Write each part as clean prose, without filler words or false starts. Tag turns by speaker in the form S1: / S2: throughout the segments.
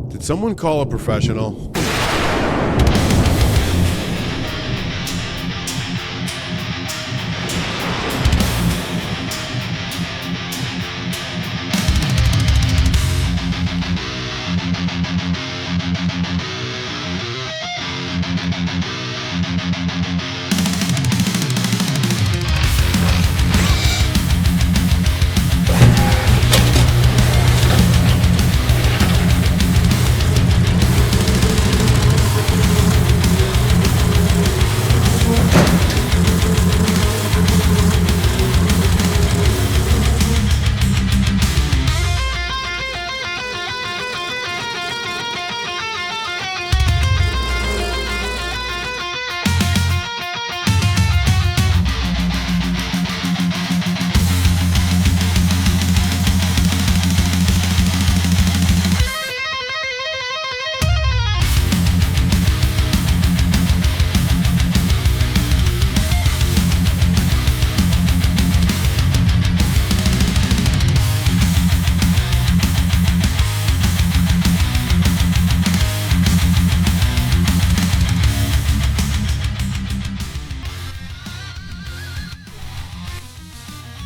S1: Did someone call a professional?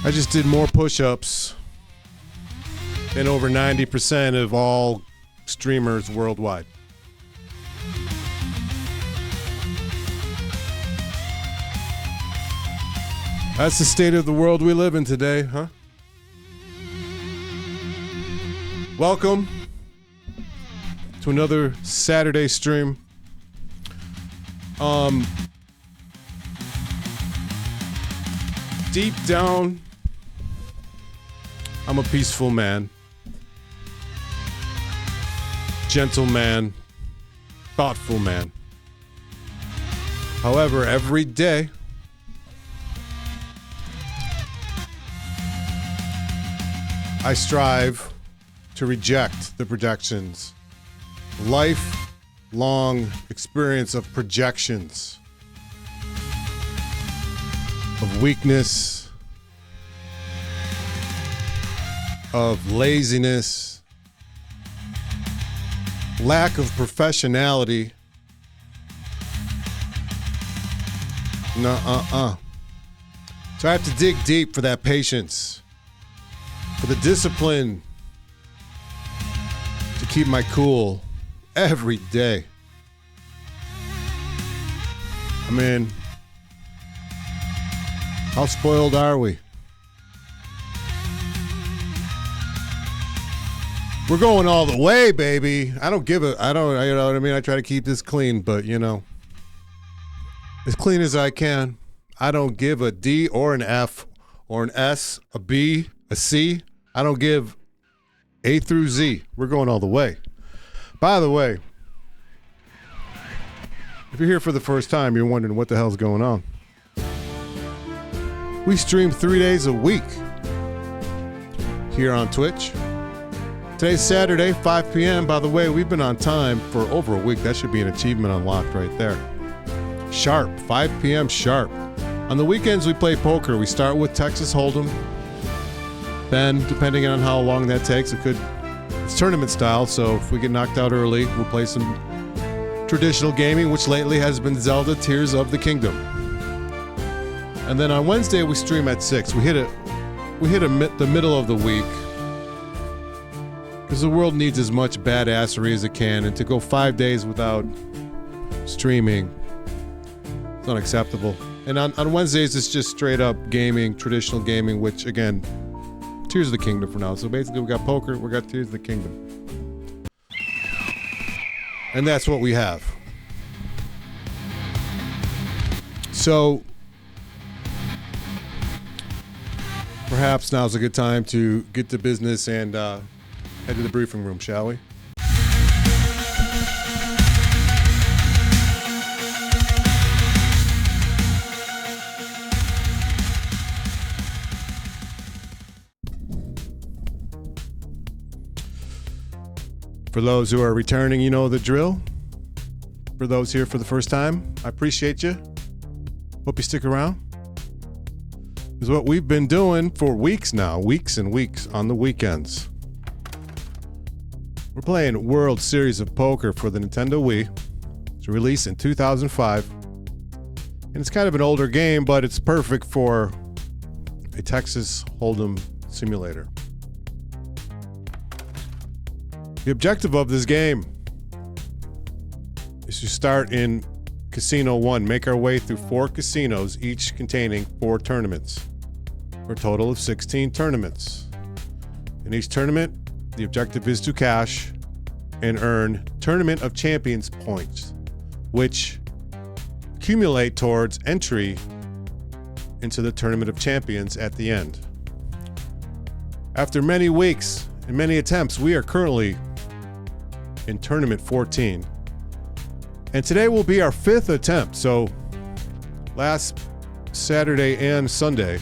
S1: I just did more push-ups than over 90% of all streamers worldwide. That's the state of the world we live in today, huh? Welcome to another Saturday stream. Deep down, I'm a peaceful man, gentle man, thoughtful man. However, every day, I strive to reject the projections. Lifelong experience of projections, of weakness, of laziness, lack of professionality. So I have to dig deep for that patience, for the discipline to keep my cool every day. I mean, how spoiled are we? We're going all the way, baby. I don't, you know what I mean? I try to keep this clean, but you know, as clean as I can. I don't give a D or an F or an S, a B, a C. I don't give A through Z. We're going all the way. By the way, if you're here for the first time, you're wondering what the hell's going on. We stream 3 days a week here on Twitch. Today's Saturday, 5 p.m. By the way, we've been on time for over a week. That should be an achievement unlocked right there. Sharp, 5 p.m. sharp. On the weekends, we play poker. We start with Texas Hold'em. Then, depending on how long that takes, it's tournament style, so if we get knocked out early, we'll play some traditional gaming, which lately has been Zelda Tears of the Kingdom. And then on Wednesday, we stream at 6. We hit the middle of the week, because the world needs as much badassery as it can, and to go 5 days without streaming, it's unacceptable. And on Wednesdays, it's just straight up gaming, traditional gaming, which, again, Tears of the Kingdom for now. So basically, we got poker, we got Tears of the Kingdom. And that's what we have. So, perhaps now's a good time to get to business and head to the briefing room, shall we? For those who are returning, you know the drill. For those here for the first time, I appreciate you. Hope you stick around. This is what we've been doing for weeks now, weeks and weeks on the weekends. We're playing World Series of Poker for the Nintendo Wii. It's released in 2005. And it's kind of an older game, but it's perfect for a Texas Hold'em simulator. The objective of this game is to start in Casino 1, make our way through 4 casinos, each containing 4 tournaments, for a total of 16 tournaments. In each tournament, the objective is to cash and earn Tournament of Champions points, which accumulate towards entry into the Tournament of Champions at the end. After many weeks and many attempts, we are currently in Tournament 14. And today will be our 5th attempt. So last Saturday and Sunday,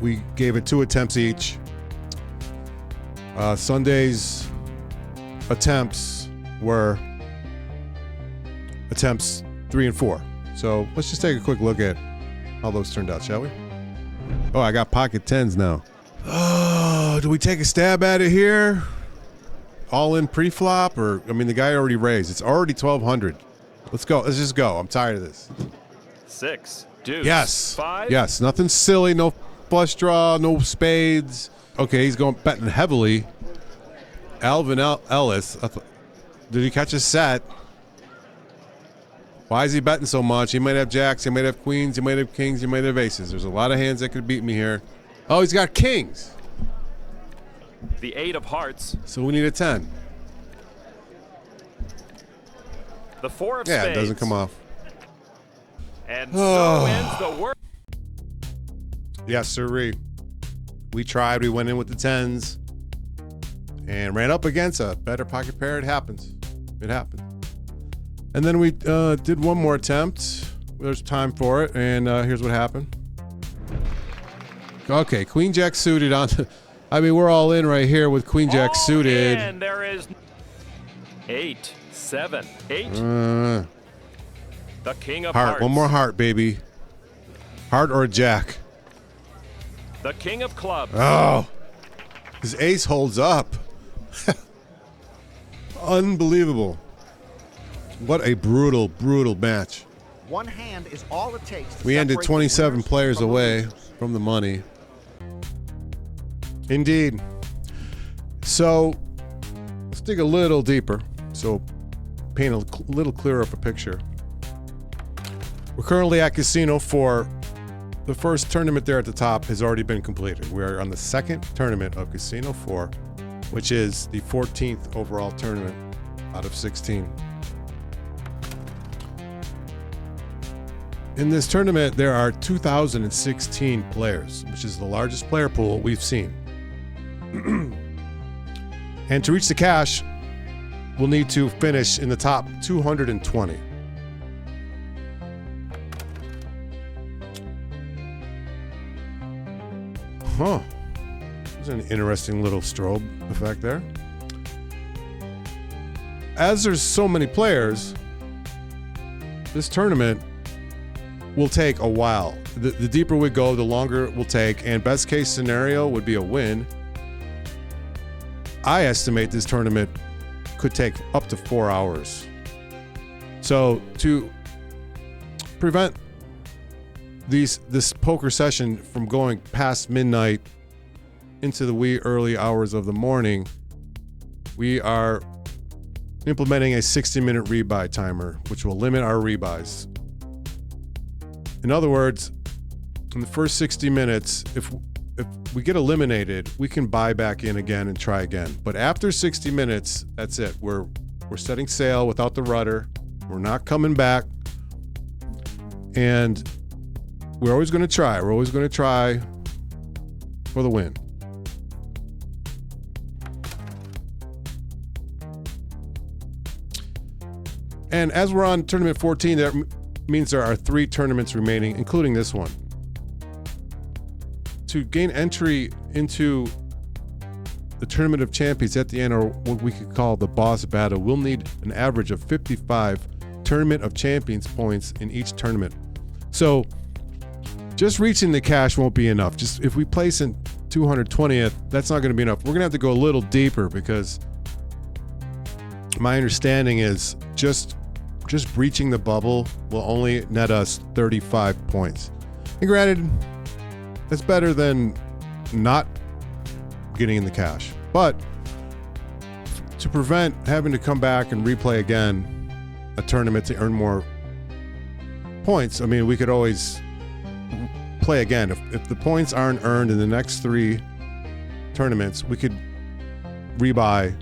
S1: we gave it 2 attempts each. Sunday's attempts were attempts 3 and 4. So let's just take a quick look at how those turned out, shall we? Oh, I got pocket 10s now. Oh, do we take a stab at it here? All in pre-flop, or I mean, the guy already raised. It's already 1,200. Let's go. Let's just go. I'm tired of this.
S2: 6, deuce.
S1: Yes.
S2: 5.
S1: Yes. Nothing silly. No flush draw. No spades. Okay, he's going betting heavily. Alvin Ellis. Did he catch a set? Why is he betting so much? He might have jacks. He might have queens. He might have kings. He might have aces. There's a lot of hands that could beat me here. Oh, he's got kings.
S2: The 8 of hearts.
S1: So we need a 10.
S2: The 4 of
S1: Yeah,
S2: spades.
S1: it doesn't come off.
S2: And so ends the work.
S1: Yes, sirree. We tried. We went in with the 10s and ran up against a better pocket pair. It happens. It happened. And then we did one more attempt. There's time for it, and here's what happened. Okay, Queen Jack suited on. I mean, we're all in right here with Queen Jack suited.
S2: And there is 8, 7, 8.
S1: The
S2: The king of
S1: heart.
S2: hearts.
S1: One more heart, baby. Heart or a jack.
S2: The king of clubs.
S1: Oh, his ace holds up. Unbelievable. What a brutal, brutal match.
S3: One hand is all it takes to
S1: We ended
S3: separate the
S1: 27
S3: winners
S1: players
S3: from the
S1: away
S3: losers.
S1: from the money. Indeed. So let's dig a little deeper. So paint a little clearer of a picture. We're currently at Casino 4. The first tournament there at the top has already been completed. We're on the second tournament of Casino 4, which is the 14th overall tournament out of 16. In this tournament, there are 2,016 players, which is the largest player pool we've seen. And to reach the cash, we'll need to finish in the top 220. Huh. There's an interesting little strobe effect there. As there's so many players, this tournament will take a while. The deeper we go, the longer it will take, and best case scenario would be a win. I estimate this tournament could take up to 4 hours. So to prevent this poker session from going past midnight into the wee early hours of the morning, we are implementing a 60-minute rebuy timer, which will limit our rebuys. In other words, in the first 60 minutes, if we get eliminated, we can buy back in again and try again. But after 60 minutes, that's it. We're setting sail without the rudder. We're not coming back. And we're always going to try. We're always going to try for the win. And as we're on tournament 14, that means there are 3 tournaments remaining, including this one. To gain entry into the Tournament of Champions at the end, or what we could call the boss battle, we'll need an average of 55 Tournament of Champions points in each tournament. So just reaching the cash won't be enough. Just if we place in 220th, that's not going to be enough. We're going to have to go a little deeper because my understanding is just breaching the bubble will only net us 35 points. And granted, it's better than not getting in the cash. But to prevent having to come back and replay again a tournament to earn more points, I mean, we could always play again. If the points aren't earned in the next 3 tournaments, we could rebuy,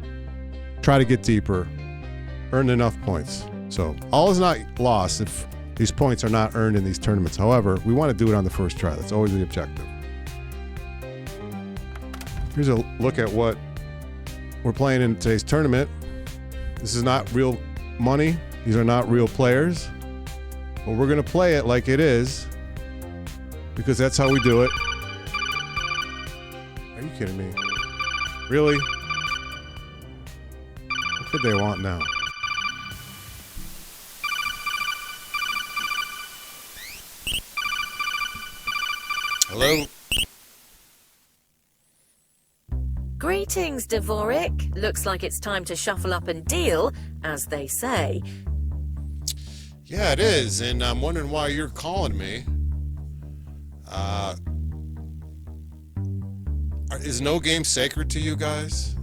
S1: try to get deeper, earn enough points. So all is not lost if these points are not earned in these tournaments. However, we want to do it on the first try. That's always the objective. Here's a look at what we're playing in today's tournament. This is not real money. These are not real players. But we're going to play it like it is because that's how we do it. Are you kidding me? Really? What could they want now? Hello?
S4: Greetings, Dvorik. Looks like it's time to shuffle up and deal, as they say.
S1: Yeah, it is, and I'm wondering why you're calling me. Is no game sacred to you guys?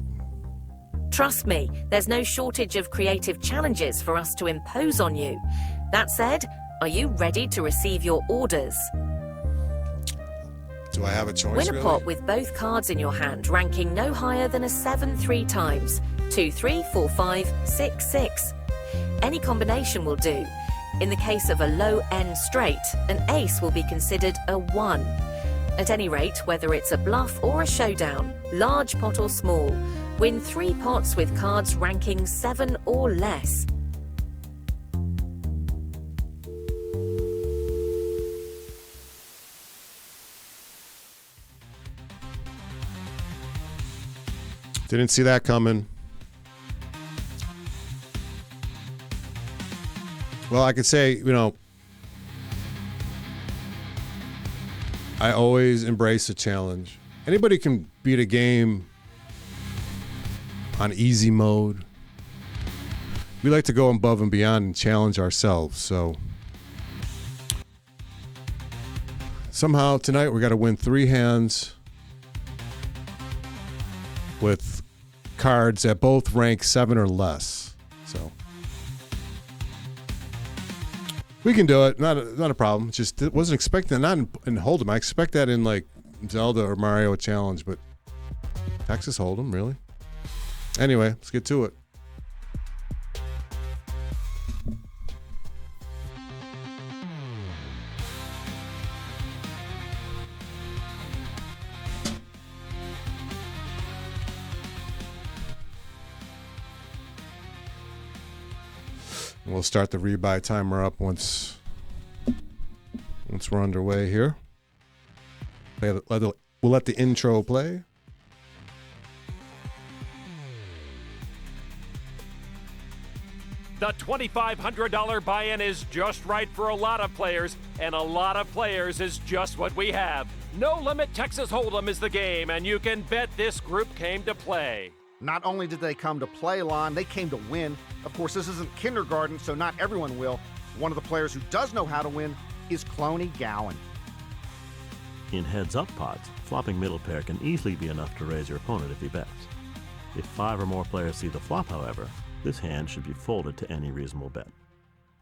S4: Trust me, there's no shortage of creative challenges for us to impose on you. That said, are you ready to receive your orders?
S1: Do I have a choice,
S4: Win a
S1: really?
S4: pot with both cards in your hand, ranking no higher than a 7 3 times. 2 3 4 5 6 6. Any combination will do. In the case of a low N straight, an ace will be considered a 1. At any rate, whether it's a bluff or a showdown, large pot or small, win 3 pots with cards ranking 7 or less.
S1: Didn't see that coming. Well, I could say, you know, I always embrace a challenge. Anybody can beat a game on easy mode. We like to go above and beyond and challenge ourselves. So somehow tonight we got to win 3 hands with cards that both rank 7 or less. So we can do it. Not a problem. Just wasn't expecting that. Not in Hold'em. I expect that in like Zelda or Mario Challenge, but Texas Hold'em, really? Anyway, let's get to it. We'll start the rebuy timer up once we're underway here. We'll let the intro play.
S2: The $2,500 buy-in is just right for a lot of players, and a lot of players is just what we have. No Limit Texas Hold'em is the game, and you can bet this group came to play.
S3: Not only did they come to play, Lon, they came to win. Of course, this isn't kindergarten, so not everyone will. One of the players who does know how to win is Cloney Gowan.
S5: In heads-up pots, flopping middle pair can easily be enough to raise your opponent if he bets. If 5 or more players see the flop, however, this hand should be folded to any reasonable bet.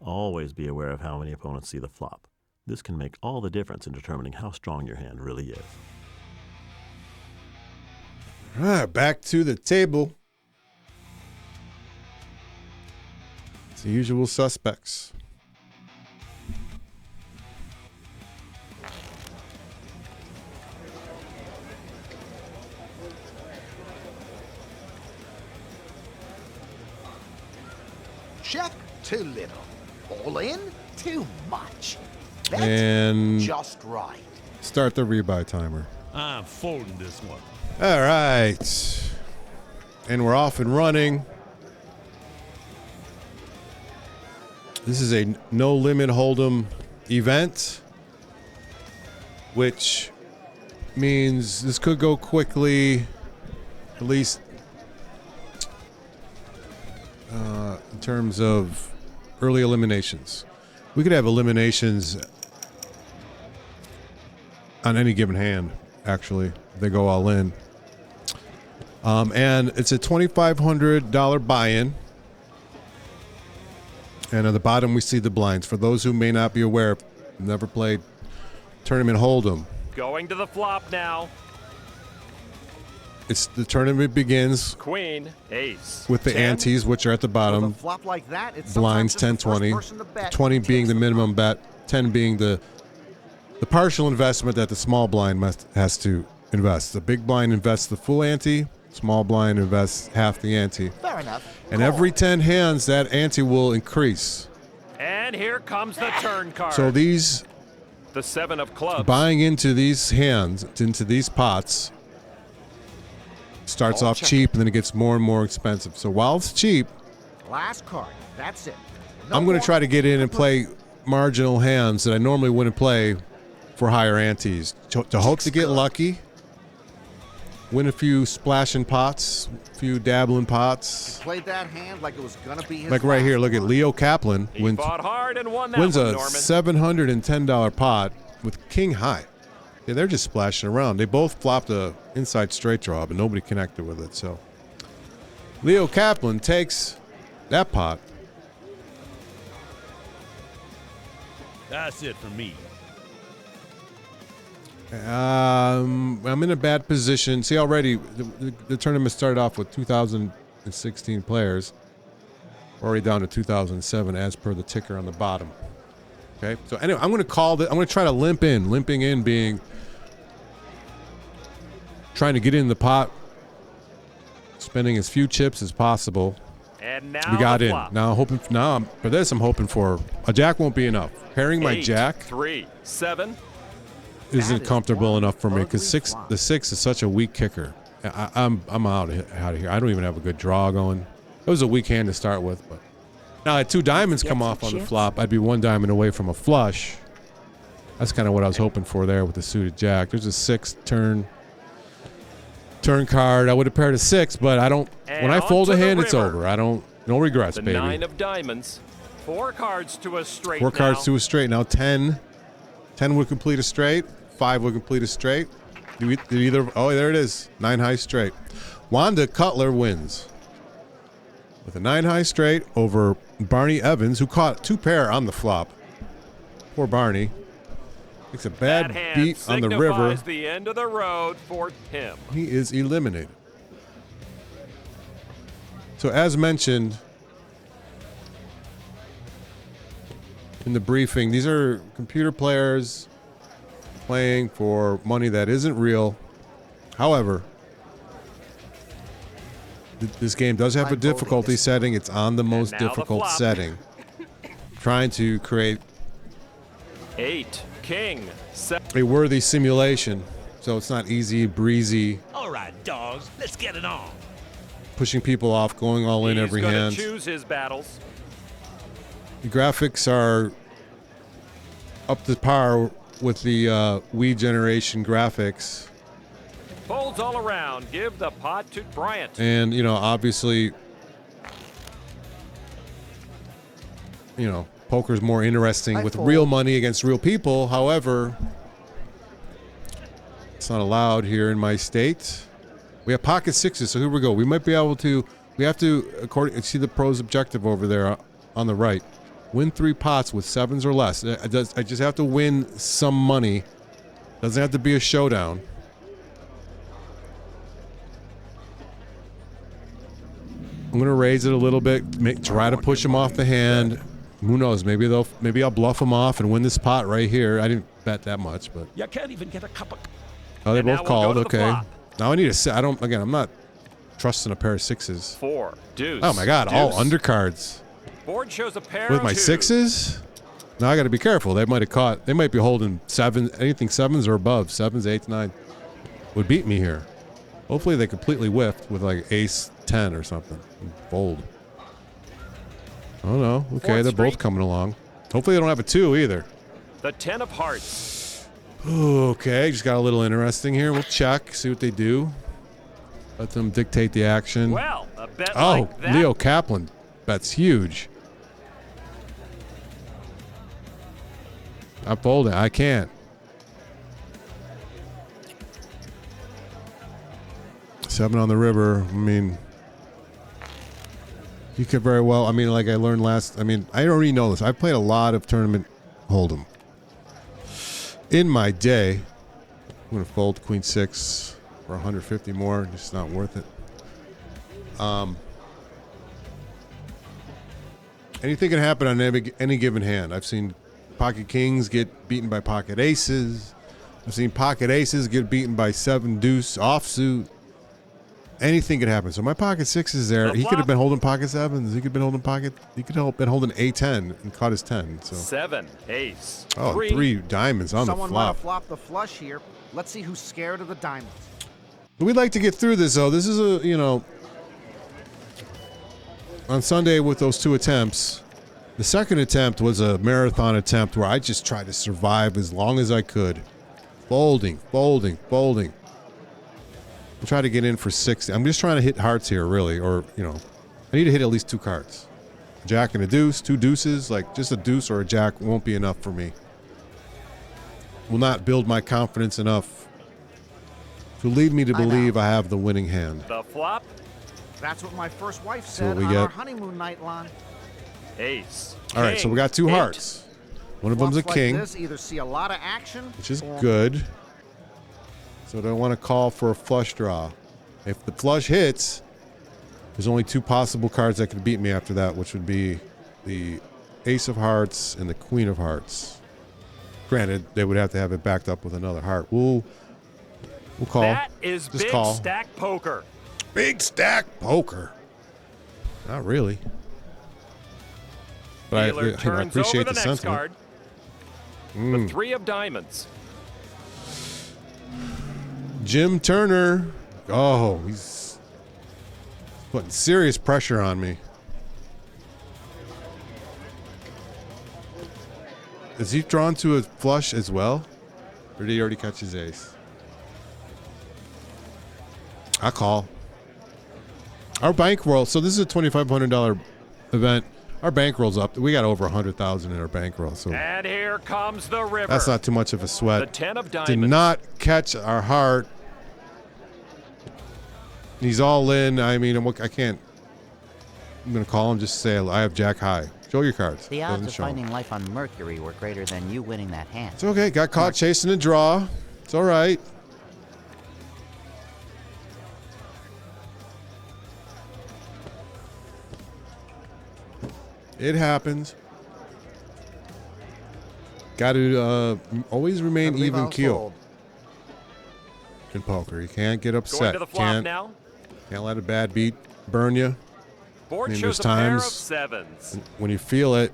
S5: Always be aware of how many opponents see the flop. This can make all the difference in determining how strong your hand really is.
S1: All right, back to the table. It's the usual suspects.
S3: Check, too little. All in, too much. Bet
S1: And
S3: just right.
S1: start the rebuy timer.
S6: I'm folding this one.
S1: All right. And we're off and running. This is a no limit Hold'em event, which means this could go quickly. At least in terms of early eliminations. We could have eliminations on any given hand, actually. They go all in. And it's a $2,500 buy-in. And at the bottom, we see the blinds. For those who may not be aware, never played Tournament Hold'em.
S2: Going to the flop now.
S1: It's the tournament begins
S2: Queen, ace.
S1: with the
S2: 10.
S1: antes, which are at the bottom.
S3: With a flop like that, it's
S1: Blinds
S3: sometimes
S1: 10,
S3: just the
S1: 20.
S3: first person to bet
S1: 20
S3: takes
S1: being the
S3: pot.
S1: minimum bet, 10 being the partial investment that the small blind has to invest. The big blind invests the full ante, small blind invests half the ante.
S3: Fair enough.
S1: And every 10 hands, that ante will increase.
S2: And here comes the turn card.
S1: So these
S2: the 7 of clubs.
S1: buying into these hands, into these pots, starts off cheap and then it gets more and more expensive. So while it's cheap,
S3: Last card. That's it. No
S1: I'm going
S3: more.
S1: to try to get in and play marginal hands that I normally wouldn't play for higher antes to hope to get lucky, win a few splashing pots, a few dabbling pots.
S3: Played that hand like it was gonna be his
S1: Like right
S3: last
S1: here, look at
S3: one.
S1: Leo Kaplan
S2: He
S1: wins
S2: fought hard and won that
S1: a
S2: one, Norman.
S1: $710 pot with king high. Yeah, they're just splashing around. They both flopped a inside straight draw, but nobody connected with it. So Leo Kaplan takes that pot.
S6: That's it for me.
S1: I'm in a bad position. See, already the tournament started off with 2016 players. We're already down to 2007 as per the ticker on the bottom. Okay, so anyway, I'm going to call it. I'm going to try to limp in. Limping in being trying to get in the pot, spending as few chips as possible.
S2: And now
S1: We got
S2: the
S1: in.
S2: flop.
S1: Now for this, I'm hoping for a jack won't be enough. Pairing my
S2: 8,
S1: jack
S2: 3, 7.
S1: isn't
S3: is
S1: comfortable
S3: one
S1: enough for me because
S3: ugly flop.
S1: the 6 is such a weak kicker. I'm out of here. I don't even have a good draw going. It was a weak hand to start with, but now I had 2 diamonds come off on the flop. I'd be 1 diamond away from a flush. That's kind of what I was hoping for there with the suited jack. There's a 6 turn card. I would have paired a 6, but I don't.
S2: And
S1: When I
S2: on
S1: fold
S2: to
S1: a
S2: the
S1: hand, it's
S2: river.
S1: over. No regrets,
S2: The
S1: baby.
S2: 9 of diamonds. 4 cards to a straight
S1: 4 cards
S2: now.
S1: to a straight. Now 10 would complete a straight. 5 would complete a straight. Did either? Oh, there it is. 9 high straight. Wanda Cutler wins with a 9 high straight over Barney Evans, who caught 2 pair on the flop. Poor Barney. Takes a bad
S2: That hand
S1: beat on the river.
S2: signifies the end of the road for him.
S1: He is eliminated. So as mentioned in the briefing, these are computer players playing for money that isn't real. However, this game does have a difficulty setting. It's on the most
S2: now the
S1: difficult
S2: flop.
S1: setting. Trying to create
S2: 8, king, 7.
S1: a worthy simulation. So it's not easy, breezy,
S6: All right, dogs, let's get it on.
S1: pushing people off, going all in
S2: He's
S1: every
S2: gonna
S1: hand.
S2: choose his battles.
S1: The graphics are up to par with the Wii generation graphics.
S2: Folds all around. Give the pot to Bryant.
S1: And, obviously, poker's more interesting with real money against real people. However, it's not allowed here in my state. We have pocket 6s, so here we go. We might be able to, see the pro's objective over there on the right. Win 3 pots with 7s or less. I just have to win some money. Doesn't have to be a showdown. I'm gonna raise it a little bit, try to push him off the hand. Who knows? Maybe I'll bluff him off and win this pot right here. I didn't bet that much, but
S6: You can't even get a cup of...
S1: oh, they
S2: And now
S1: both
S2: we'll go
S1: called.
S2: to the
S1: Okay.
S2: flop.
S1: Now I need a. I'm not trusting a pair of 6s.
S2: 4, deuce.
S1: Oh my God! All
S2: deuce.
S1: undercards
S2: Board shows a pair
S1: with
S2: of
S1: my
S2: 2s.
S1: 6s. Now I got to be careful. They might have caught. They might be holding 7s. Anything 7s or above. 7s, 8s, 9 would beat me here. Hopefully they completely whiffed with like ace 10 or something. Fold. Oh no. Okay,
S2: 4th
S1: they're both
S2: Street.
S1: coming along. Hopefully they don't have a 2 either.
S2: The 10 of hearts.
S1: Okay, just got a little interesting here. We'll check, see what they do. Let them dictate the action.
S2: Well, a bet
S1: Oh,
S2: like that.
S1: Leo Kaplan bet's huge. I'm folding. I can't. 7 on the river. I mean, you could very well. I mean, like I learned last. I mean, I already know this. I've played a lot of tournament hold'em in my day. I'm gonna fold queen 6 for 150 more. Just not worth it. Anything can happen on any given hand. I've seen pocket kings get beaten by pocket aces. I've seen pocket aces get beaten by 7 deuce offsuit. Anything could happen. So my pocket 6 is there. He could have been holding pocket 7s. He could have been holding pocket. He could have been holding A10 and caught his 10. So
S2: 7 ace.
S1: oh, 3 diamonds on
S3: Someone
S1: the
S3: might
S1: flop.
S3: have flopped the flush here. Let's see who's scared of the diamonds.
S1: We'd like to get through this though. This is a, you know, on Sunday with those 2 attempts. The second attempt was a marathon attempt where I just tried to survive as long as I could. Folding, folding, folding. I'll try to get in for 60. I'm just trying to hit hearts here, really. Or, you know, I need to hit at least 2 cards. A jack and a deuce, 2 deuces. Like, just a deuce or a jack won't be enough for me. Will not build my confidence enough to lead me to believe I have the winning hand.
S2: The flop.
S3: That's what my first wife
S1: what
S3: said
S1: we
S3: on
S1: get.
S3: our honeymoon night, Lon.
S2: Ace.
S1: All right, so we got 2
S2: 8.
S1: hearts. One of them's a
S3: Flops
S1: king,
S3: like this either see a lot of action,
S1: which is
S3: or
S1: good. So I want to call for a flush draw. If the flush hits, there's only 2 possible cards that could beat me after that, which would be the ace of hearts and the queen of hearts. Granted, they would have to have it backed up with another heart. We'll call.
S2: That is
S1: Just
S2: big
S1: call.
S2: stack poker.
S1: Big stack poker. Not really. But
S2: Dealer
S1: I
S2: turns
S1: appreciate
S2: over
S1: the
S2: the next
S1: sentiment.
S2: card. The 3 of diamonds.
S1: Jim Turner. Oh, he's putting serious pressure on me. Is he drawn to a flush as well? Or did he already catch his ace? I call. Our bankroll. So this is a $2,500 event. Our bankroll's up. We got over 100,000 in our bankroll. So
S2: And here comes the river.
S1: that's not too much of a
S2: The
S1: sweat.
S2: 10 of
S1: Did
S2: diamonds.
S1: not catch our heart. He's all in. I mean, I can't. I'm going to call him, just say, I have jack high. Show your cards.
S7: The odds
S1: Doesn't
S7: of
S1: show 'em.
S7: finding life on Mercury were greater than you winning that hand.
S1: It's okay. Got caught chasing a draw. It's all right. It happens. Got to always
S3: I
S1: remain
S3: believe
S1: even
S3: I'll
S1: keel
S3: fold.
S1: in poker. You can't get
S2: Going
S1: upset.
S2: to the flop
S1: Can't
S2: now.
S1: let a bad beat burn you.
S2: Board
S1: I mean,
S2: shows
S1: there's
S2: a pair of
S1: times-
S2: 7s.
S1: When you feel it,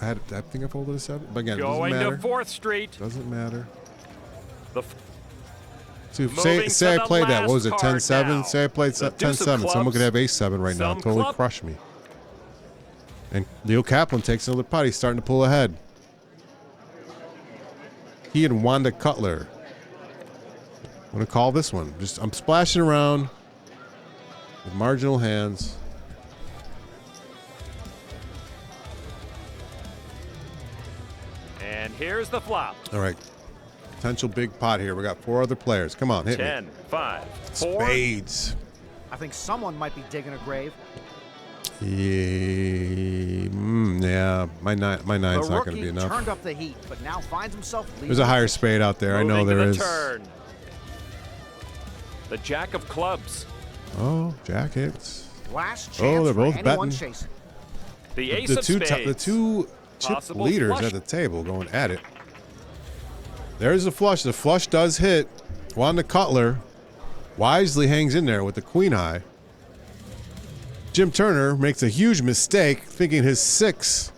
S1: I think I folded a 7. But again, it doesn't
S2: Going
S1: matter.
S2: to 4th Street.
S1: Doesn't matter.
S2: The
S1: So
S2: Moving
S1: say
S2: to
S1: I
S2: the
S1: played that. What
S2: last
S1: was it?
S2: card
S1: 10-7.
S2: now.
S1: Say I played
S2: The
S1: 10-7.
S2: deuce of
S1: Someone could
S2: clubs,
S1: have ace-7 right now.
S2: some
S1: Totally
S2: club.
S1: crush me. And Leo Kaplan takes another putt. He's starting to pull ahead. He and Wanda Cutler. I'm gonna call this one. I'm splashing around with marginal hands.
S2: And here's the flop.
S1: All right. Potential big pot here. We got 4 other players. Come on, hit
S2: 10,
S1: me.
S2: 5, 4.
S1: Spades.
S3: I think someone might be digging a grave.
S1: Yeah, my nine's
S3: The
S1: not going to
S3: rookie
S1: be enough.
S3: turned up the heat, but now finds himself leading.
S1: There's a higher spade out there. I know
S2: Moving
S1: there
S2: to
S1: is.
S2: the turn. The Jack of clubs.
S1: Oh, jack hits.
S3: Last chance
S1: Oh, they're
S3: for
S1: both
S3: anyone
S1: betting.
S3: chasing.
S2: The ace
S1: The
S2: of
S1: two,
S2: spades.
S1: the 2 chip
S2: Possible
S1: leaders
S2: flush.
S1: at the table going at it. There's the flush. The flush does hit. Wanda Cutler wisely hangs in there with the queen high. Jim Turner makes a huge mistake thinking his 6.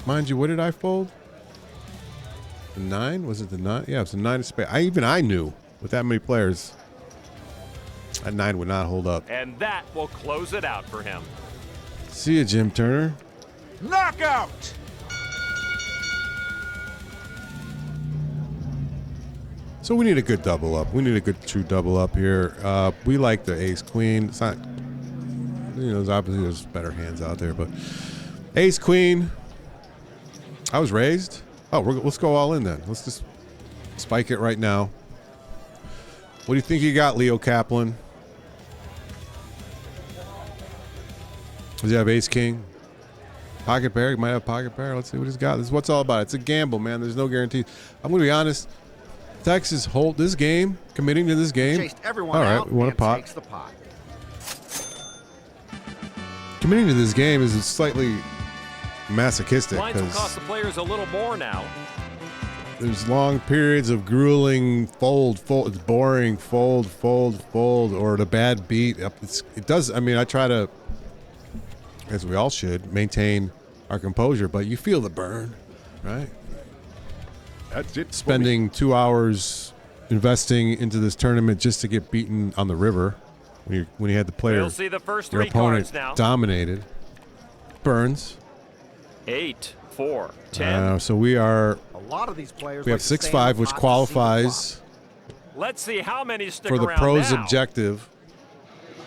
S1: Mind you, what did I fold? The 9? Was it the 9? Yeah, it was the 9 of spades. I knew with that many players, that 9 would not hold up.
S2: And that will close it out for him.
S1: See you, Jim Turner.
S3: Knockout!
S1: So we need a good double up. We need a good true double up here. We like the ace queen. It's not there's better hands out there, but ace queen. I was raised. Oh, let's go all in then. Let's just spike it right now. What do you think you got, Leo Kaplan? Does he have ace king? Pocket pair? He might have pocket pair. Let's see what he's got. This is what it's all about. It's a gamble, man. There's no guarantee. I'm going to be honest. Texas hold this game, committing to this game.
S3: Chased everyone
S1: all right,
S3: out
S1: we want a
S3: and
S1: pot.
S3: takes the pot.
S1: Committing to this game is slightly masochistic
S2: Lines will cost
S1: because
S2: the players a little more now.
S1: there's long periods of grueling fold. It's boring, fold, or the bad beat. It does. I mean, I try to, as we all should, maintain our composure, but you feel the burn, right?
S8: That's it.
S1: Spending 2 hours investing into this tournament just to get beaten on the river when you had the player,
S2: We'll see the first
S1: your
S2: three
S1: opponent
S2: cards now.
S1: dominated. Burns.
S2: 8, 4, 10.
S1: So we are.
S3: A lot of these players
S1: We have
S3: like to stay in
S1: 6-5,
S3: the
S1: which
S3: pot to see the
S1: qualifies
S2: Let's see how many stick
S1: for the
S2: around
S1: pros
S2: now.
S1: objective.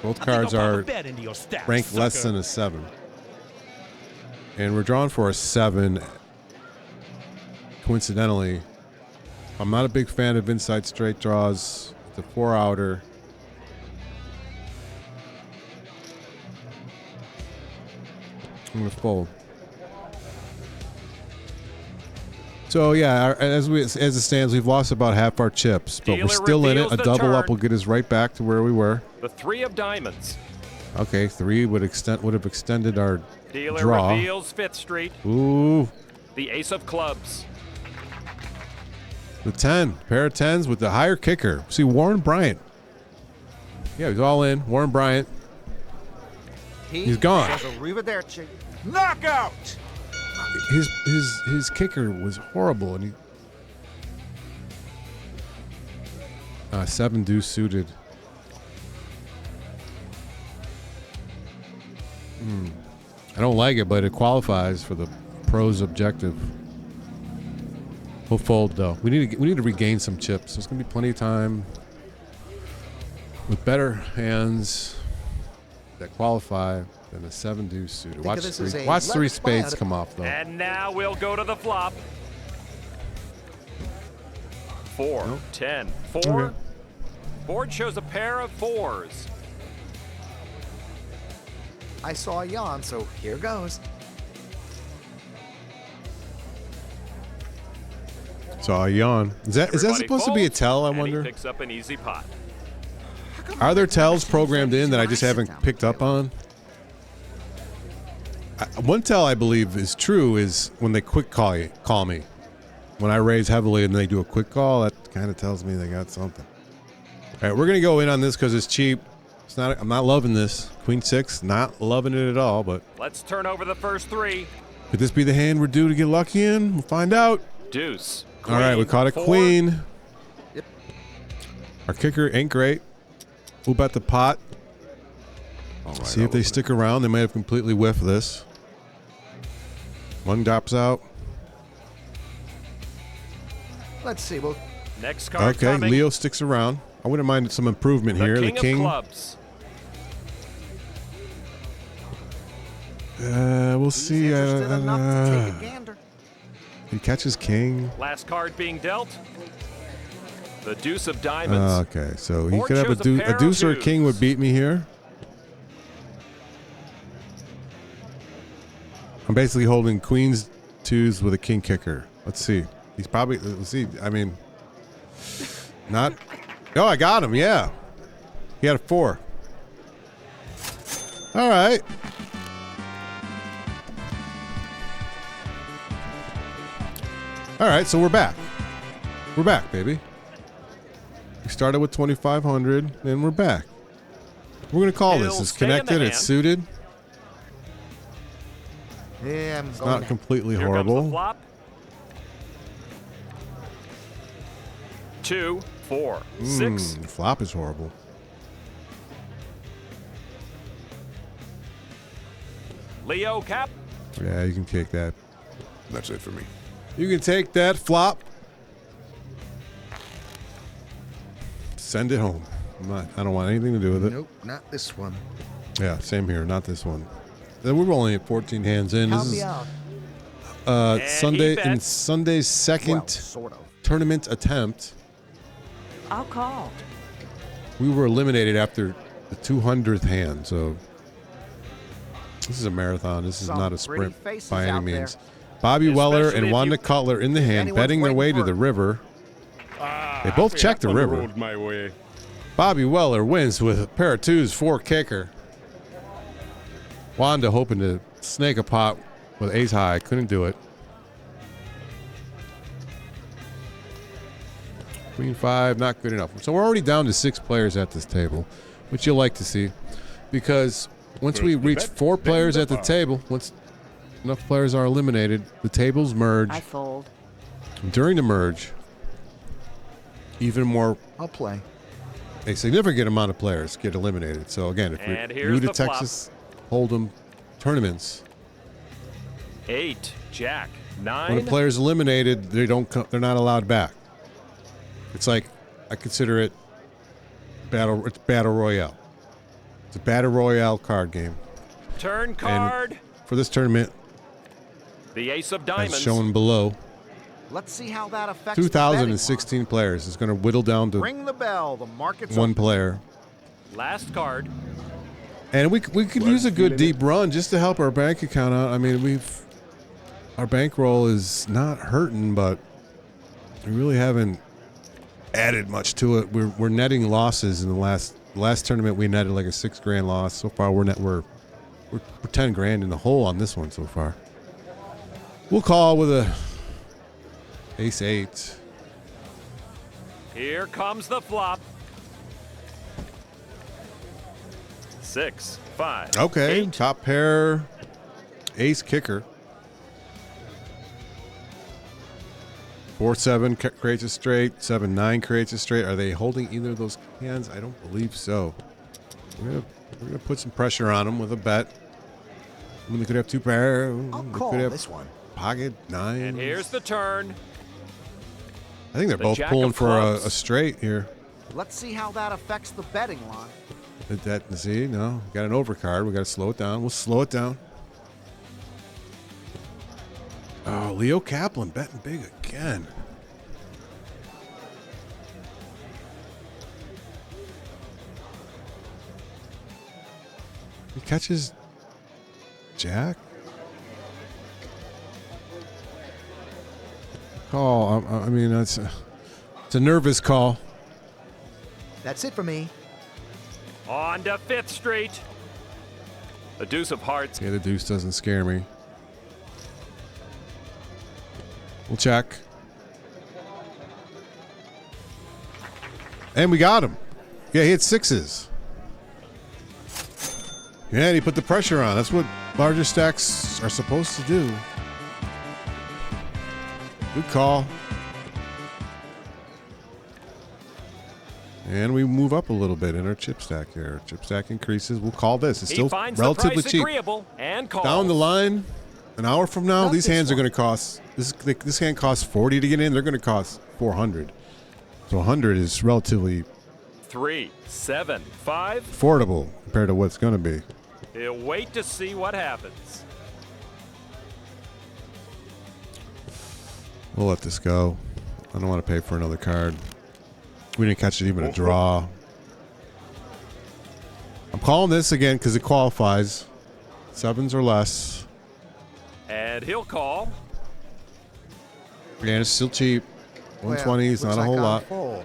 S1: Both
S6: I think
S1: cards
S6: I'll pop
S1: are
S6: a bet into your stack,
S1: ranked less
S6: sucker.
S1: than a 7. And we're drawn for a 7. Coincidentally, I'm not a big fan of inside straight draws. The 4-outer. I'm going to fold. So yeah, as it stands, we've lost about half our chips, but we're
S2: Dealer
S1: still in it.
S2: reveals
S1: A
S2: the
S1: double up
S2: turn.
S1: will get us right back to where we were.
S2: The 3 of diamonds.
S1: Okay, 3 would have extended our
S2: Dealer
S1: draw.
S2: reveals 5th Street.
S1: Ooh,
S2: The ace of clubs.
S1: the 10, pair of 10s with the higher kicker. See, Warren Bryant. Yeah, he's all in. Warren Bryant. He's gone.
S3: There's a arrivederci.
S8: Knockout.
S1: His kicker was horrible, and he 7 deuce suited. I don't like it, but it qualifies for the pros objective. We'll fold though. We need to regain some chips. There's gonna be plenty of time with better hands that qualify than a 7 deuce suited.
S3: Think of this as a
S1: Watch 3
S3: let's buy
S1: spades
S3: out-
S1: come off though.
S2: And now we'll go to the flop. 4,
S1: Nope.
S2: 10, 4.
S1: Okay.
S2: Board shows a pair of 4s.
S9: I saw a yawn, so here goes.
S1: Saw a yawn. Is that
S2: Everybody
S1: supposed to be a
S2: folds,
S1: tell? I
S2: and he
S1: wonder.
S2: picks up an easy pot.
S1: Are there tells programmed in that I just haven't picked up on? One tell I believe is true is when they quick call me. When I raise heavily and they do a quick call, that kind of tells me they got something. All right, we're gonna go in on this because it's cheap. It's not. I'm not loving this. Queen 6, not loving it at all. But
S2: Let's turn over the first 3.
S1: could this be the hand we're due to get lucky in? We'll find out.
S2: Deuce.
S1: All right, we
S2: Queen,
S1: caught a
S2: 4.
S1: queen.
S3: Yep.
S1: Our kicker ain't great. We'll bet the pot. See if they stick around. They might have completely whiffed this. One drops out.
S9: Let's see. Well,
S2: Next card
S1: Okay,
S2: coming.
S1: Leo sticks around. I wouldn't mind some improvement here.
S2: The
S1: The
S2: king
S1: king.
S2: of clubs.
S1: We'll
S3: He's
S1: see.
S3: interested enough to take a gander.
S1: He catches king.
S2: Last card being dealt. The deuce of diamonds.
S1: Okay, so he
S2: Board
S1: could have
S2: shows a pair
S1: a
S2: of
S1: deuce or a king would
S2: twos.
S1: beat me here. I'm basically holding queens, 2s with a king kicker. Let's see. He's probably. Let's see. I mean, not. Oh, I got him. Yeah, he had a 4. All right. All right, so we're back. We're back, baby. We started with 2,500, and we're back. We're gonna call this.
S2: He'll
S1: It's
S2: stay in the
S1: connected. It's
S2: hand.
S1: suited.
S9: yeah, I'm
S1: It's
S9: going.
S1: not completely
S2: Here comes the
S1: horrible.
S2: flop. 2, 4, 6.
S1: The flop is horrible.
S2: Leo Cap.
S1: Yeah, you can take that.
S8: That's it for me.
S1: You can take that flop. Send it home. I don't want anything to do with it.
S9: Nope, not this one.
S1: Yeah, same here. Not this one. We were only at 14 hands in.
S9: Count
S1: This
S9: me
S1: is
S9: out.
S1: Sunday's second
S3: Well, sort of.
S1: tournament attempt.
S4: I'll call.
S1: We were eliminated after the 200th hand, so this is a marathon. This is
S3: Some
S1: not a
S3: pretty
S1: sprint
S3: faces
S1: by any
S3: out there.
S1: means. Bobby Weller
S2: Especially
S1: and
S2: if
S1: Wanda
S2: you-
S1: Cutler in the hand,
S3: anyone's
S1: betting their
S3: waiting
S1: way to
S3: for
S1: the
S3: it.
S1: river. They both checked the river.
S8: Rolled my way.
S1: Bobby Weller wins with a pair of twos, 4 kicker. Wanda hoping to snake a pot with ace high, couldn't do it. Queen 5, not good enough. So we're already down to 6 players at this table, which you'll like to see, because once we reach 4 players at the table, once enough players are eliminated, the tables merge.
S4: I fold.
S1: During the merge, even more,
S9: I'll play.
S1: a significant amount of players get eliminated. So again, if
S2: And
S1: you're
S2: here's
S1: new to
S2: the flop.
S1: Texas Hold'em tournaments,
S2: 8, Jack,
S1: when
S2: 9.
S1: a player's eliminated, they're not allowed back. It's like, I consider it it's battle royale. It's a battle royale card game.
S2: Turn card.
S1: For this tournament,
S2: The ace of
S1: as
S2: diamonds.
S1: shown below,
S3: Let's see how that affects the betting
S1: 2,016 players is going to whittle down
S3: line.
S1: to
S3: Ring the bell. The market's
S1: one
S3: open.
S1: player.
S2: Last card.
S1: And we could use a good deep run just to help our bank account out. I mean, our bankroll is not hurting, but we really haven't added much to it. We're netting losses in the last tournament. We netted like a $6,000 loss. So far, we're 10 grand in the hole on this one so far. We'll call with a ace 8.
S2: Here comes the flop. 6, 5.
S1: Okay,
S2: 8.
S1: top pair, ace kicker. 4-7 creates a straight. 7-9 creates a straight. Are they holding either of those hands? I don't believe so. We're gonna put some pressure on them with a bet. I mean, they could have 2 pair.
S9: I'll
S1: They
S9: call
S1: could have
S9: this one.
S1: pocket 9.
S2: And here's the turn.
S1: I think they're
S2: the
S1: both
S2: jack
S1: pulling
S2: of
S1: for a
S2: clubs.
S1: straight here.
S3: Let's see how that affects the betting line.
S1: See, no, we got an overcard. We got to slow it down. We'll slow it down. Oh, Leo Kaplan betting big again. He catches Jack. Call. I mean, it's a nervous call.
S9: That's it for me.
S2: On to 5th Street. The deuce of hearts.
S1: Yeah, the deuce doesn't scare me. We'll check. And we got him. Yeah, he hit 6s. Yeah, and he put the pressure on. That's what larger stacks are supposed to do. Good call. And we move up a little bit in our chip stack here. Chip stack increases. We'll call this. It's
S2: He
S1: still
S2: finds
S1: relatively
S2: the price
S1: cheap.
S2: agreeable and calls.
S1: Down the line, an hour from now,
S9: Not
S1: these
S9: this
S1: hands are
S9: one.
S1: going to cost. This hand costs 40 to get in. They're going to cost 400. So 100 is relatively
S2: 3, 7, 5.
S1: affordable compared to what it's going to be.
S2: He'll wait to see what happens.
S1: We'll let this go. I don't want to pay for another card. We didn't catch it even a draw. I'm calling this again because it qualifies. 7s or less.
S2: And he'll call.
S1: And it's still cheap. 120 is
S9: Well,
S1: not a
S9: looks
S1: whole
S9: like I'm
S1: lot.
S9: full.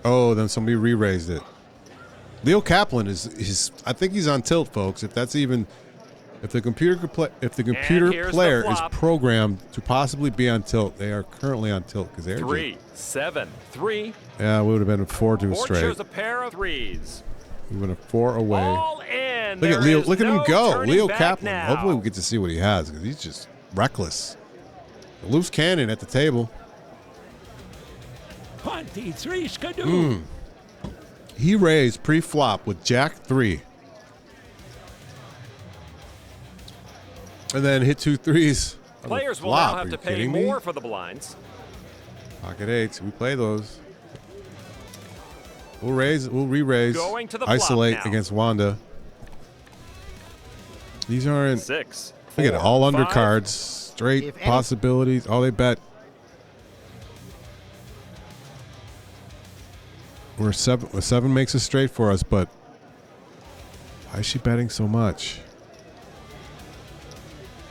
S1: Oh, then somebody re-raised it. Leo Kaplan is I think he's on tilt, folks. If the computer
S2: here's the
S1: player is
S2: flop.
S1: programmed to possibly be on tilt, they are currently on tilt because they're
S2: 3, 7, 3.
S1: Yeah, we would have been a 4-2
S2: Board
S1: straight.
S2: shows a pair of 3s.
S1: We would have 4 away.
S2: All in.
S1: Look at
S2: There
S1: Leo.
S2: is
S1: Look at him
S2: no
S1: go,
S2: turning
S1: Leo
S2: back
S1: Kaplan.
S2: now.
S1: Hopefully, we get to see what he has because he's just reckless. A loose cannon at the table.
S6: 23 skidoo.
S1: He raised pre-flop with Jack 3. And then hit 2 3s. on the
S2: Players will
S1: flop.
S2: now
S1: Are
S2: have
S1: you
S2: to pay
S1: kidding me?
S2: more for the blinds.
S1: Pocket 8s. We play those. We'll raise. We'll re-raise.
S2: Going to the flop
S1: Isolate
S2: now.
S1: against Wanda. These aren't.
S2: 6.
S1: Look at it,
S2: 4,
S1: all
S2: 5.
S1: undercards, straight
S3: If any-
S1: possibilities. Oh, they bet. We're 7. 7 makes a straight for us, but why is she betting so much?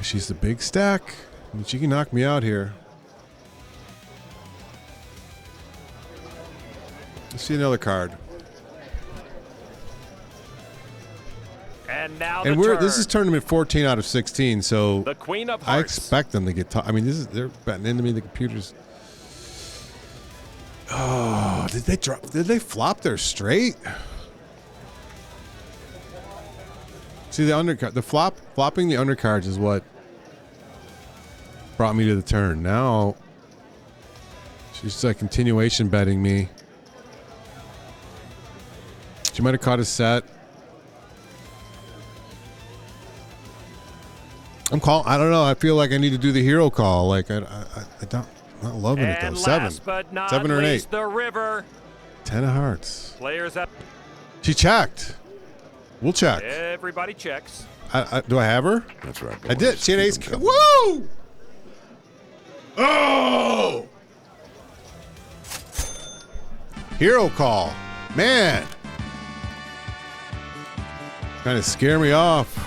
S1: She's the big stack. I mean, she can knock me out here. Let's see another card.
S2: And now
S1: And
S2: the
S1: this
S2: turn.
S1: is tournament 14 out of 16, so
S2: The Queen of
S1: I
S2: Hearts.
S1: expect them to get. I mean, they're betting into me. The computers. Oh, did they drop? Did they flop their straight? See the undercard. Flopping the undercards is what brought me to the turn. Now she's like continuation betting me. She might have caught a set. I'm calling. I don't know. I feel like I need to do the hero call. Like I don't. I'm not loving it though.
S2: And
S1: 7.
S2: last but not
S1: 7 or an 8.
S2: least, the river.
S1: 10 of hearts.
S2: Players up.
S1: She checked. We'll check.
S2: Everybody checks.
S1: Do I have her?
S8: That's right.
S1: I did. She had ace.
S8: Keep 'em
S1: Woo! Oh! Hero call. Man. Kind of scare me off.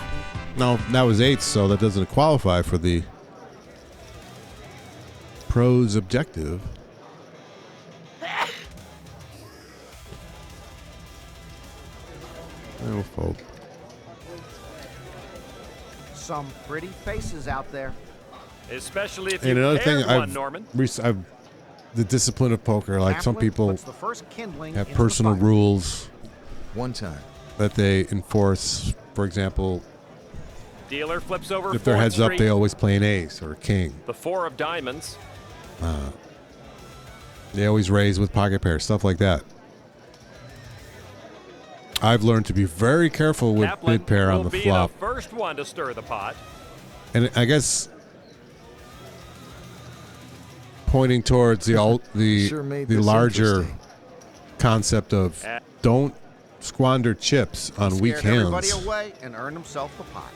S1: No, that was 8, so that doesn't qualify for the pros objective. I will fold.
S3: Some pretty faces out there.
S2: Especially if you
S1: And another
S2: paired
S1: thing,
S2: one, Norman.
S1: I've the discipline of poker. Like some
S3: Kaplan
S1: people
S3: puts the first kindling
S1: have
S3: into the
S1: personal
S3: fire.
S1: rules
S9: One time.
S1: that they enforce. For example,
S2: Dealer flips over
S1: if their
S2: 4th
S1: heads up,
S2: Street.
S1: they always play an ace or a king.
S2: The 4 of diamonds.
S1: They always raise with pocket pairs, stuff like that. I've learned to be very careful with
S2: Kaplan
S1: bid pair on
S2: will
S1: the
S2: be
S1: flop,
S2: the first one to stir the pot.
S1: and I guess pointing towards the
S9: Sure made
S1: the
S9: this
S1: larger
S9: interesting.
S1: concept of don't squander chips on weak
S3: Scared everybody
S1: hands.
S3: away and earned himself the pot.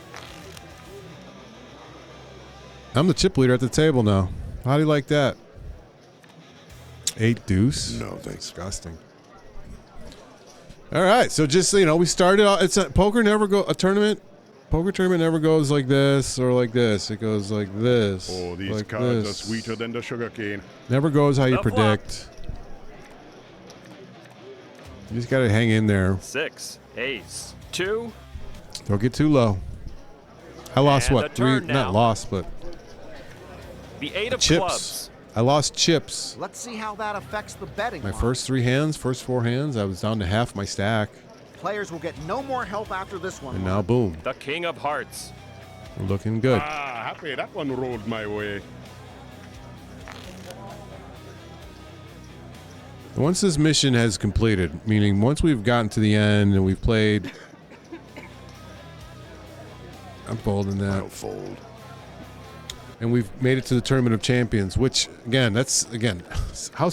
S1: I'm the chip leader at the table now. How do you like that? 8 deuce.
S8: No, thanks.
S1: Disgusting. All right, so just so you know, we started out. It's a poker never go a tournament. Poker tournament never goes like this or like this. It goes like this.
S8: Oh, these
S1: like
S8: cards
S1: this.
S8: are sweeter than the sugar cane.
S1: Never goes how you
S2: The flop.
S1: predict. You just gotta hang in there.
S2: 6, ace, 2.
S1: Don't get too low. I lost
S2: And
S1: what?
S2: a
S1: 3?
S2: turn now.
S1: Not lost, but
S2: The 8 of
S1: chips.
S2: clubs.
S1: I lost chips.
S3: Let's see how that affects the betting
S1: My
S3: line.
S1: first 3 hands, first 4 hands, I was down to half my stack,
S3: Players will get no more help after this one.
S1: and now boom,
S2: The King of Hearts.
S1: we're looking good.
S8: Ah, happy that one rolled my way.
S1: Once this mission has completed, meaning once we've gotten to the end and we've played, I'm folding that,
S8: I'll fold.
S1: and we've made it to the Tournament of Champions, which again, how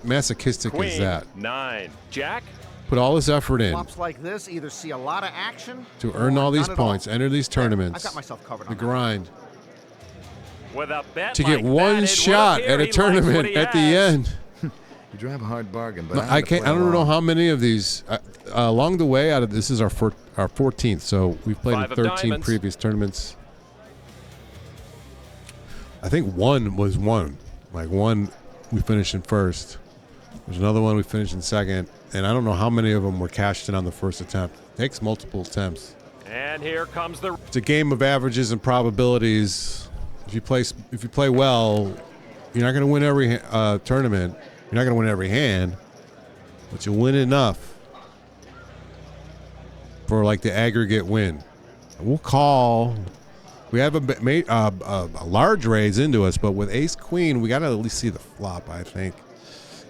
S1: masochistic
S2: Queen,
S1: is that?
S2: 9. Jack.
S1: Put all this effort in
S3: Flops like this either see a lot of action
S1: to earn
S3: or
S1: all these
S3: none at all.
S1: points, enter these
S3: There,
S1: tournaments,
S3: I got myself covered
S1: the
S3: on that.
S1: grind,
S2: With a bet
S1: to
S2: like
S1: get one
S2: that, it
S1: shot
S2: would
S1: at
S2: appear
S1: a
S2: he likes what
S1: tournament
S2: he
S1: at the
S2: has.
S1: end.
S9: You drive a hard bargain, but
S1: No, I can't. I don't know how many of these along the way. Out of this is our 14th, so we've played
S2: 5
S1: in
S2: of
S1: 13
S2: diamonds.
S1: previous tournaments. I think one was one. Like one, we finished in first. There's another one we finished in second, and I don't know how many of them were cashed in on the first attempt. It takes multiple attempts.
S2: And here comes the
S1: It's a game of averages and probabilities. If you play well, you're not going to win every tournament. You're not going to win every hand, but you'll win enough for like the aggregate win. We'll call. We have a large raise into us, but with ace queen, we got to at least see the flop. I think.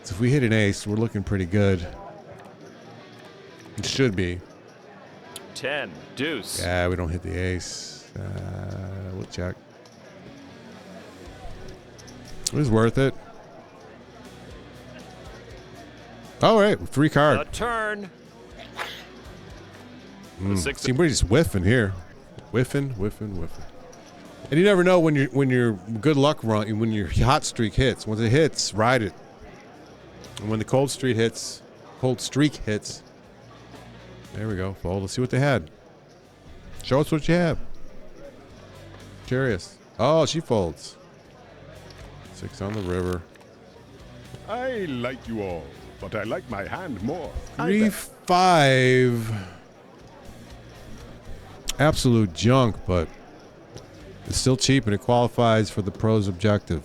S1: So if we hit an ace, we're looking pretty good. It should be.
S2: 10, deuce.
S1: Yeah, we don't hit the ace. We'll check. It was worth it. All right, 3 card.
S2: The turn.
S1: See, we're just whiffing here. Whiffing. And you never know when your good luck run, when your hot streak hits. Once it hits, ride it. And when the cold streak hits, there we go. Fold. Let's see what they had. Show us what you have. Curious. Oh, she folds. 6 on the river.
S8: I like you all, but I like my hand more.
S1: 3-5. Absolute junk, but it's still cheap and it qualifies for the pros objective.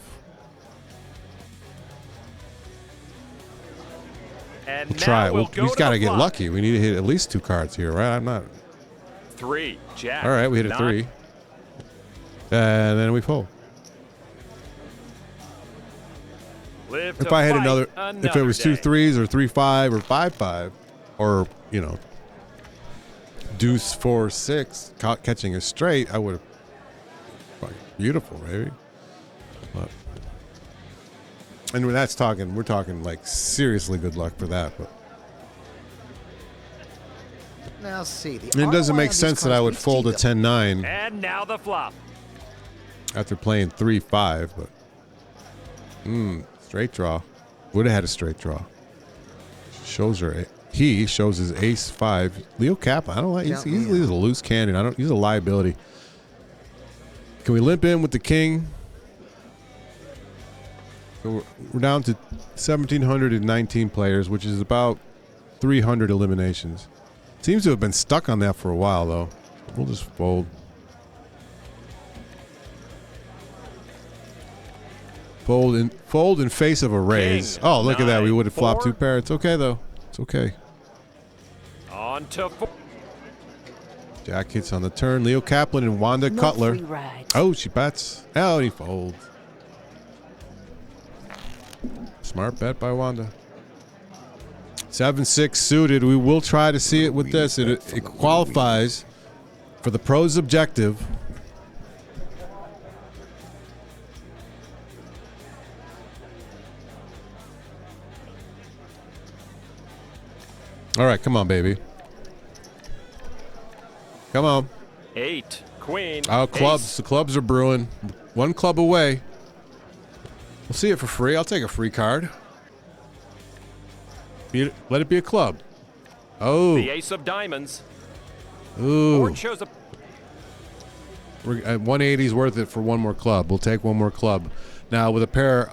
S2: And
S1: We'll try it.
S2: we'll
S1: We just got to get lucky. We need to hit at least 2 cards here, right? I'm not.
S2: 3, Jack.
S1: All right, we hit a 3. And then we fold. If I had another, if it was 2 3s or 3-5 or 5-5, or, you know, deuce 4-6, catching a straight, I would have. Beautiful, maybe. But, and we're talking like seriously good luck for that. But
S3: Now see,
S1: it doesn't make sense that I would fold a 10-9
S2: And now the flop.
S1: after playing 3-5. But straight draw. Would have had a straight draw. He shows his ace-5. Leo Kaplan. I don't like. He's a loose cannon. He's a liability. Can we limp in with the king? So we're down to 1,719 players, which is about 300 eliminations. Seems to have been stuck on that for a while, though. We'll just fold. Fold in face of a raise.
S2: King,
S1: Oh, look at that. We
S2: 9,
S1: would have flopped 2
S2: 4.
S1: pair. It's okay, though. It's okay.
S2: On to 4.
S1: Jack hits on the turn. Leo Kaplan and Wanda Cutler. Oh, she bets. Oh, and he folds. Smart bet by Wanda. 7-6 suited. We will try to see it with this. It qualifies for the pros objective. All right, come on, baby. Come on.
S2: 8, Queen.
S1: Oh, clubs.
S2: Ace.
S1: The clubs are brewing. 1 club away. We'll see it for free. I'll take a free card. Let it be a club. Oh.
S2: The ace of diamonds.
S1: Ooh.
S2: Board shows a.
S1: We're at 180 is worth it for 1 more club. We'll take 1 more club. Now, with a pair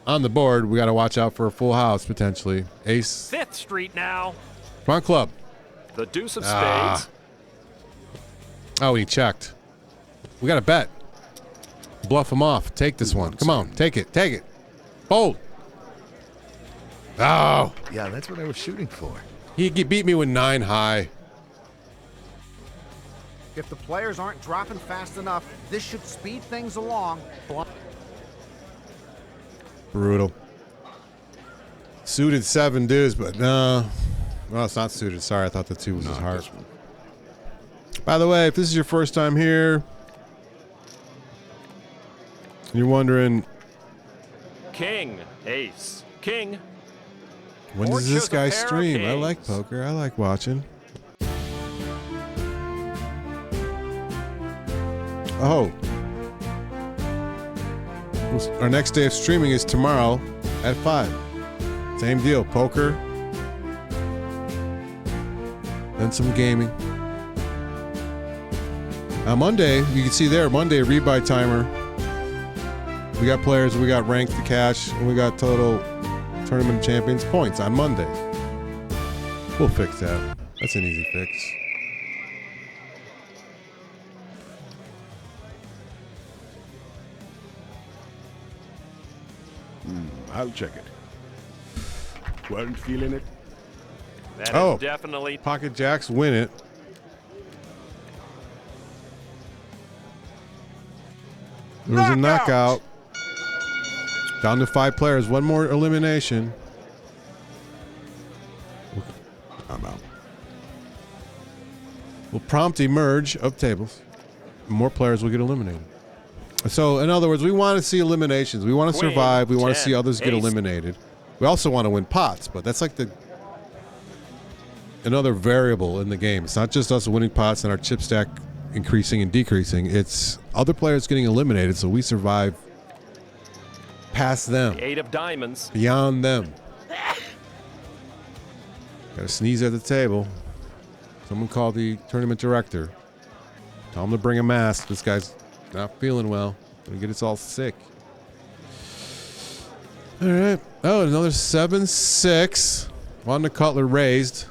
S1: on the board, we got to watch out for a full house, potentially. Ace.
S2: 5th Street now.
S1: Come on, club.
S2: The deuce of spades.
S1: Oh, he checked. We got to bet. Bluff him off. Take this one. Come on. Take it. Take it. Fold. Oh.
S9: Yeah, that's what I was shooting for.
S1: He beat me with 9 high.
S3: If the players aren't dropping fast enough, this should speed things along.
S1: Brutal. Suited 7 dudes, but no. Well, it's not suited. Sorry, I thought the 2 was his heart. By the way, if this is your first time here, you're wondering,
S2: King. Ace. King.
S1: when
S2: Board
S1: does this
S2: shows a
S1: guy
S2: pair of
S1: stream? I like
S2: kings.
S1: poker. I like watching. Oh. Our next day of streaming is tomorrow at 5. Same deal. Poker. Then some gaming. Monday, you can see there, Monday, rebuy timer. We got players, we got ranked to cash, and we got total Tournament of Champions points on Monday. We'll fix that. That's an easy fix.
S8: I'll check it. Weren't feeling it.
S2: That
S1: Oh.
S2: is definitely.
S1: Pocket jacks win it. There was a knockout. Down to 5 players. 1 more elimination.
S8: I'm out.
S1: Will prompt a merge of tables. More players will get eliminated. So, in other words, we want to see eliminations. We want to
S2: Queen,
S1: survive. We want to
S2: 10,
S1: see others get
S2: ace.
S1: eliminated. We also want to win pots, but that's like another variable in the game. It's not just us winning pots and our chip stack increasing and decreasing. It's other players getting eliminated, so we survive past them.
S2: The 8 of diamonds.
S1: Beyond them. Got to sneeze at the table. Someone call the tournament director. Tell him to bring a mask. This guy's not feeling well. Gonna get us all sick. All right. Oh, another 7-6. Wanda Cutler raised.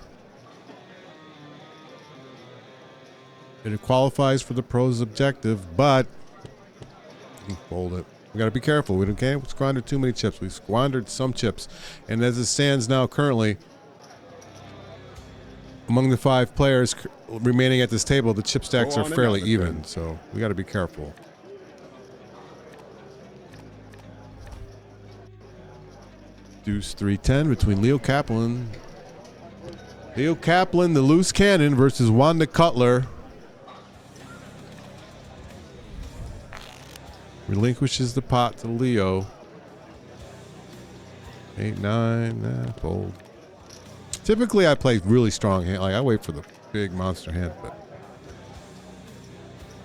S1: It qualifies for the pros objective, but fold it. We got to be careful. We can't squander too many chips. We've squandered some chips. And as it stands now currently, among the 5 players remaining at this table, the chip stacks are fairly even. So we got to be careful. Deuce 3-10 between Leo Kaplan. Leo Kaplan, the loose cannon, versus Wanda Cutler. Relinquishes the pot to Leo. 8-9, fold. Typically, I play really strong hand. Like I wait for the big monster hand, but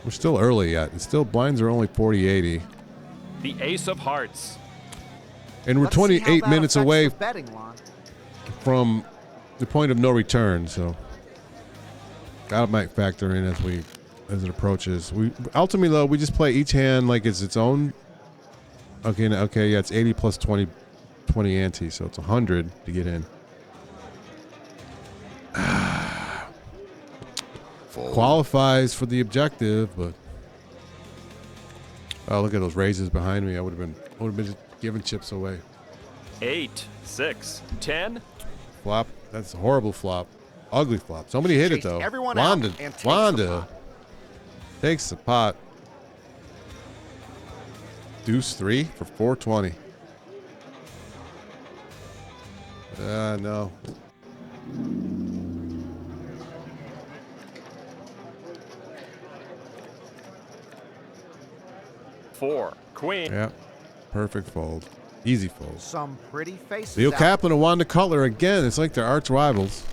S1: we're still early yet. It's still blinds are only 40-80.
S2: The ace of hearts.
S1: And we're 28 minutes away
S3: betting line.
S1: from the point of no return, so that might factor in as it approaches. We ultimately though we just play each hand like it's its own. Okay, yeah, it's 80 plus 20 ante, so it's 100 to get in. Qualifies for the objective, but oh, look at those raises behind me. I would have been giving chips away.
S2: 8, 6, 10.
S1: Flop. That's a horrible flop. Ugly flop. Somebody hit it though. Wanda takes the pot. Deuce 3 for 420. No.
S2: Four, queen.
S1: Yeah. Perfect fold. Easy fold.
S3: Some pretty faces.
S1: Leo Kaplan and Wanda Cutler again. It's like they're arch rivals.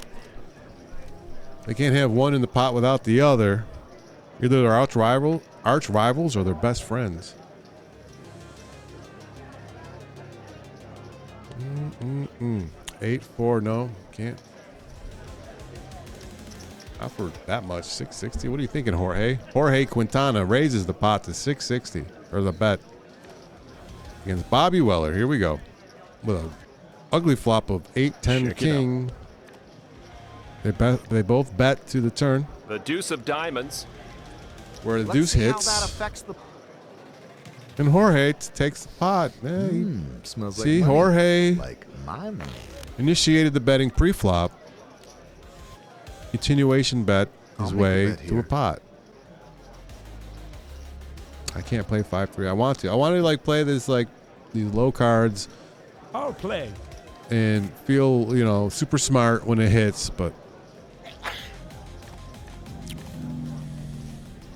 S1: They can't have one in the pot without the other. Either they're arch rivals, or they're best friends. 8-4, no, can't. Not for that much. 660. What are you thinking, Jorge? Jorge Quintana raises the pot to 660, or the bet against Bobby Weller. Here we go with a ugly flop of 8-10 king. They both bet to the turn.
S2: The deuce of diamonds.
S1: Where the deuce hits.
S3: How that affects the
S1: And Jorge takes the pot.
S9: Smells like
S1: See,
S9: money.
S1: Jorge
S9: Like my money.
S1: initiated the betting pre-flop. Continuation bet his way to a pot. I can't play 5-3. I want to. I want to like play this like these low cards.
S6: I'll play.
S1: And feel, you know, super smart when it hits, but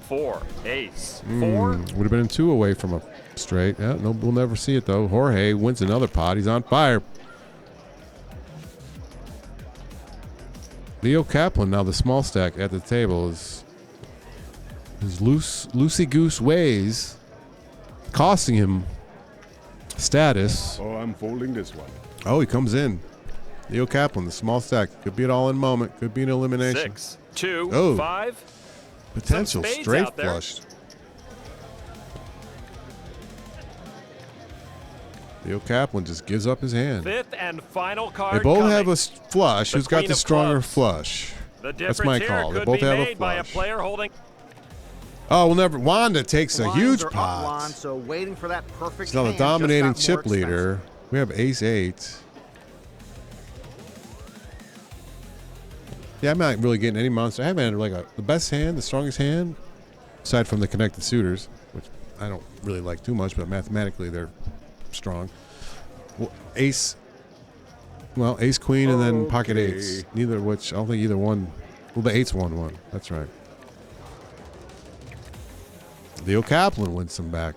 S2: 4, ace, 4.
S1: would have been 2 away from a straight. Yeah, no, we'll never see it though. Jorge wins another pot. He's on fire. Leo Kaplan, now the small stack at the table, is his loosey goose ways costing him status.
S8: Oh, I'm folding this one.
S1: Oh, he comes in. Leo Kaplan, the small stack. Could be an all-in moment. Could be an elimination.
S2: 6, 2,
S1: Oh.
S2: 5.
S1: Potential
S2: Some spades
S1: straight
S2: out there.
S1: flush. Leo Kaplan just gives up his hand.
S2: Fifth and final card.
S1: They both
S2: coming.
S1: have a flush.
S2: The
S1: Who's got
S2: queen
S1: the
S2: of
S1: stronger
S2: clubs.
S1: flush?
S2: The
S1: That's my
S2: difference
S1: call.
S2: here
S1: They
S2: could
S1: both
S2: be
S1: have a
S2: made by a
S1: flush.
S2: player holding.
S1: Oh, we'll never. Wanda takes a
S3: lines
S1: huge
S3: are up
S1: pot.
S3: line, so waiting for that perfect
S1: She's now the
S3: hand just
S1: dominating
S3: got more
S1: chip
S3: expensive.
S1: leader. We have ace-8. Yeah, I'm not really getting any monster. I haven't had like the best hand, the strongest hand, aside from the connected suitors, which I don't really like too much, but mathematically they're strong. Well, ace, queen, and then pocket eights. Neither of which, I don't think either one. Well, the eights won. That's right. Leo Kaplan wins some back.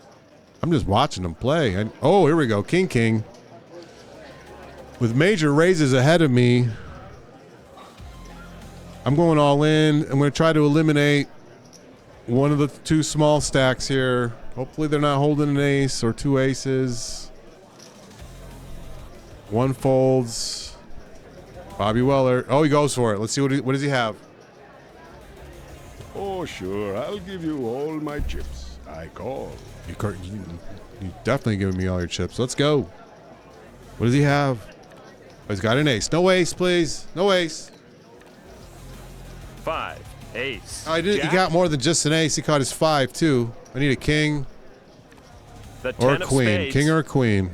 S1: I'm just watching him play. Oh, here we go. King. with major raises ahead of me, I'm going all in. I'm going to try to eliminate one of the two small stacks here. Hopefully they're not holding an ace or two aces. One folds. Bobby Weller. Oh, he goes for it. Let's see what does he have.
S8: Oh, sure. I'll give you all my chips. I call.
S1: You definitely giving me all your chips. Let's go. What does he have? Oh, he's got an ace. No ace, please. No ace.
S2: 5, ace.
S1: Oh, he got more than just an ace. He caught his 5 too. I need a king
S2: The
S1: or a
S2: 10 of
S1: queen.
S2: spades.
S1: King or a queen.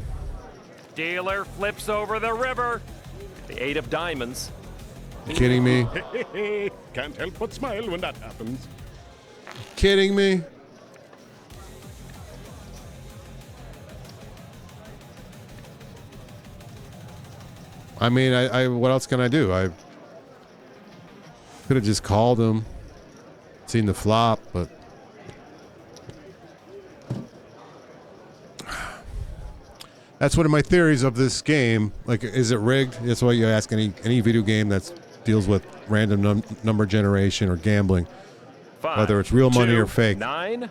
S2: Dealer flips over the river. The 8 of diamonds.
S1: You kidding me?
S8: Can't help but smile when that happens.
S1: Kidding me? I mean, I what else can I do? I could have just called him, seen the flop, but that's one of my theories of this game. Like, is it rigged? That's why you ask any video game that deals with random number generation or gambling,
S2: 5,
S1: whether it's real money
S2: 2,
S1: or fake.
S2: 9.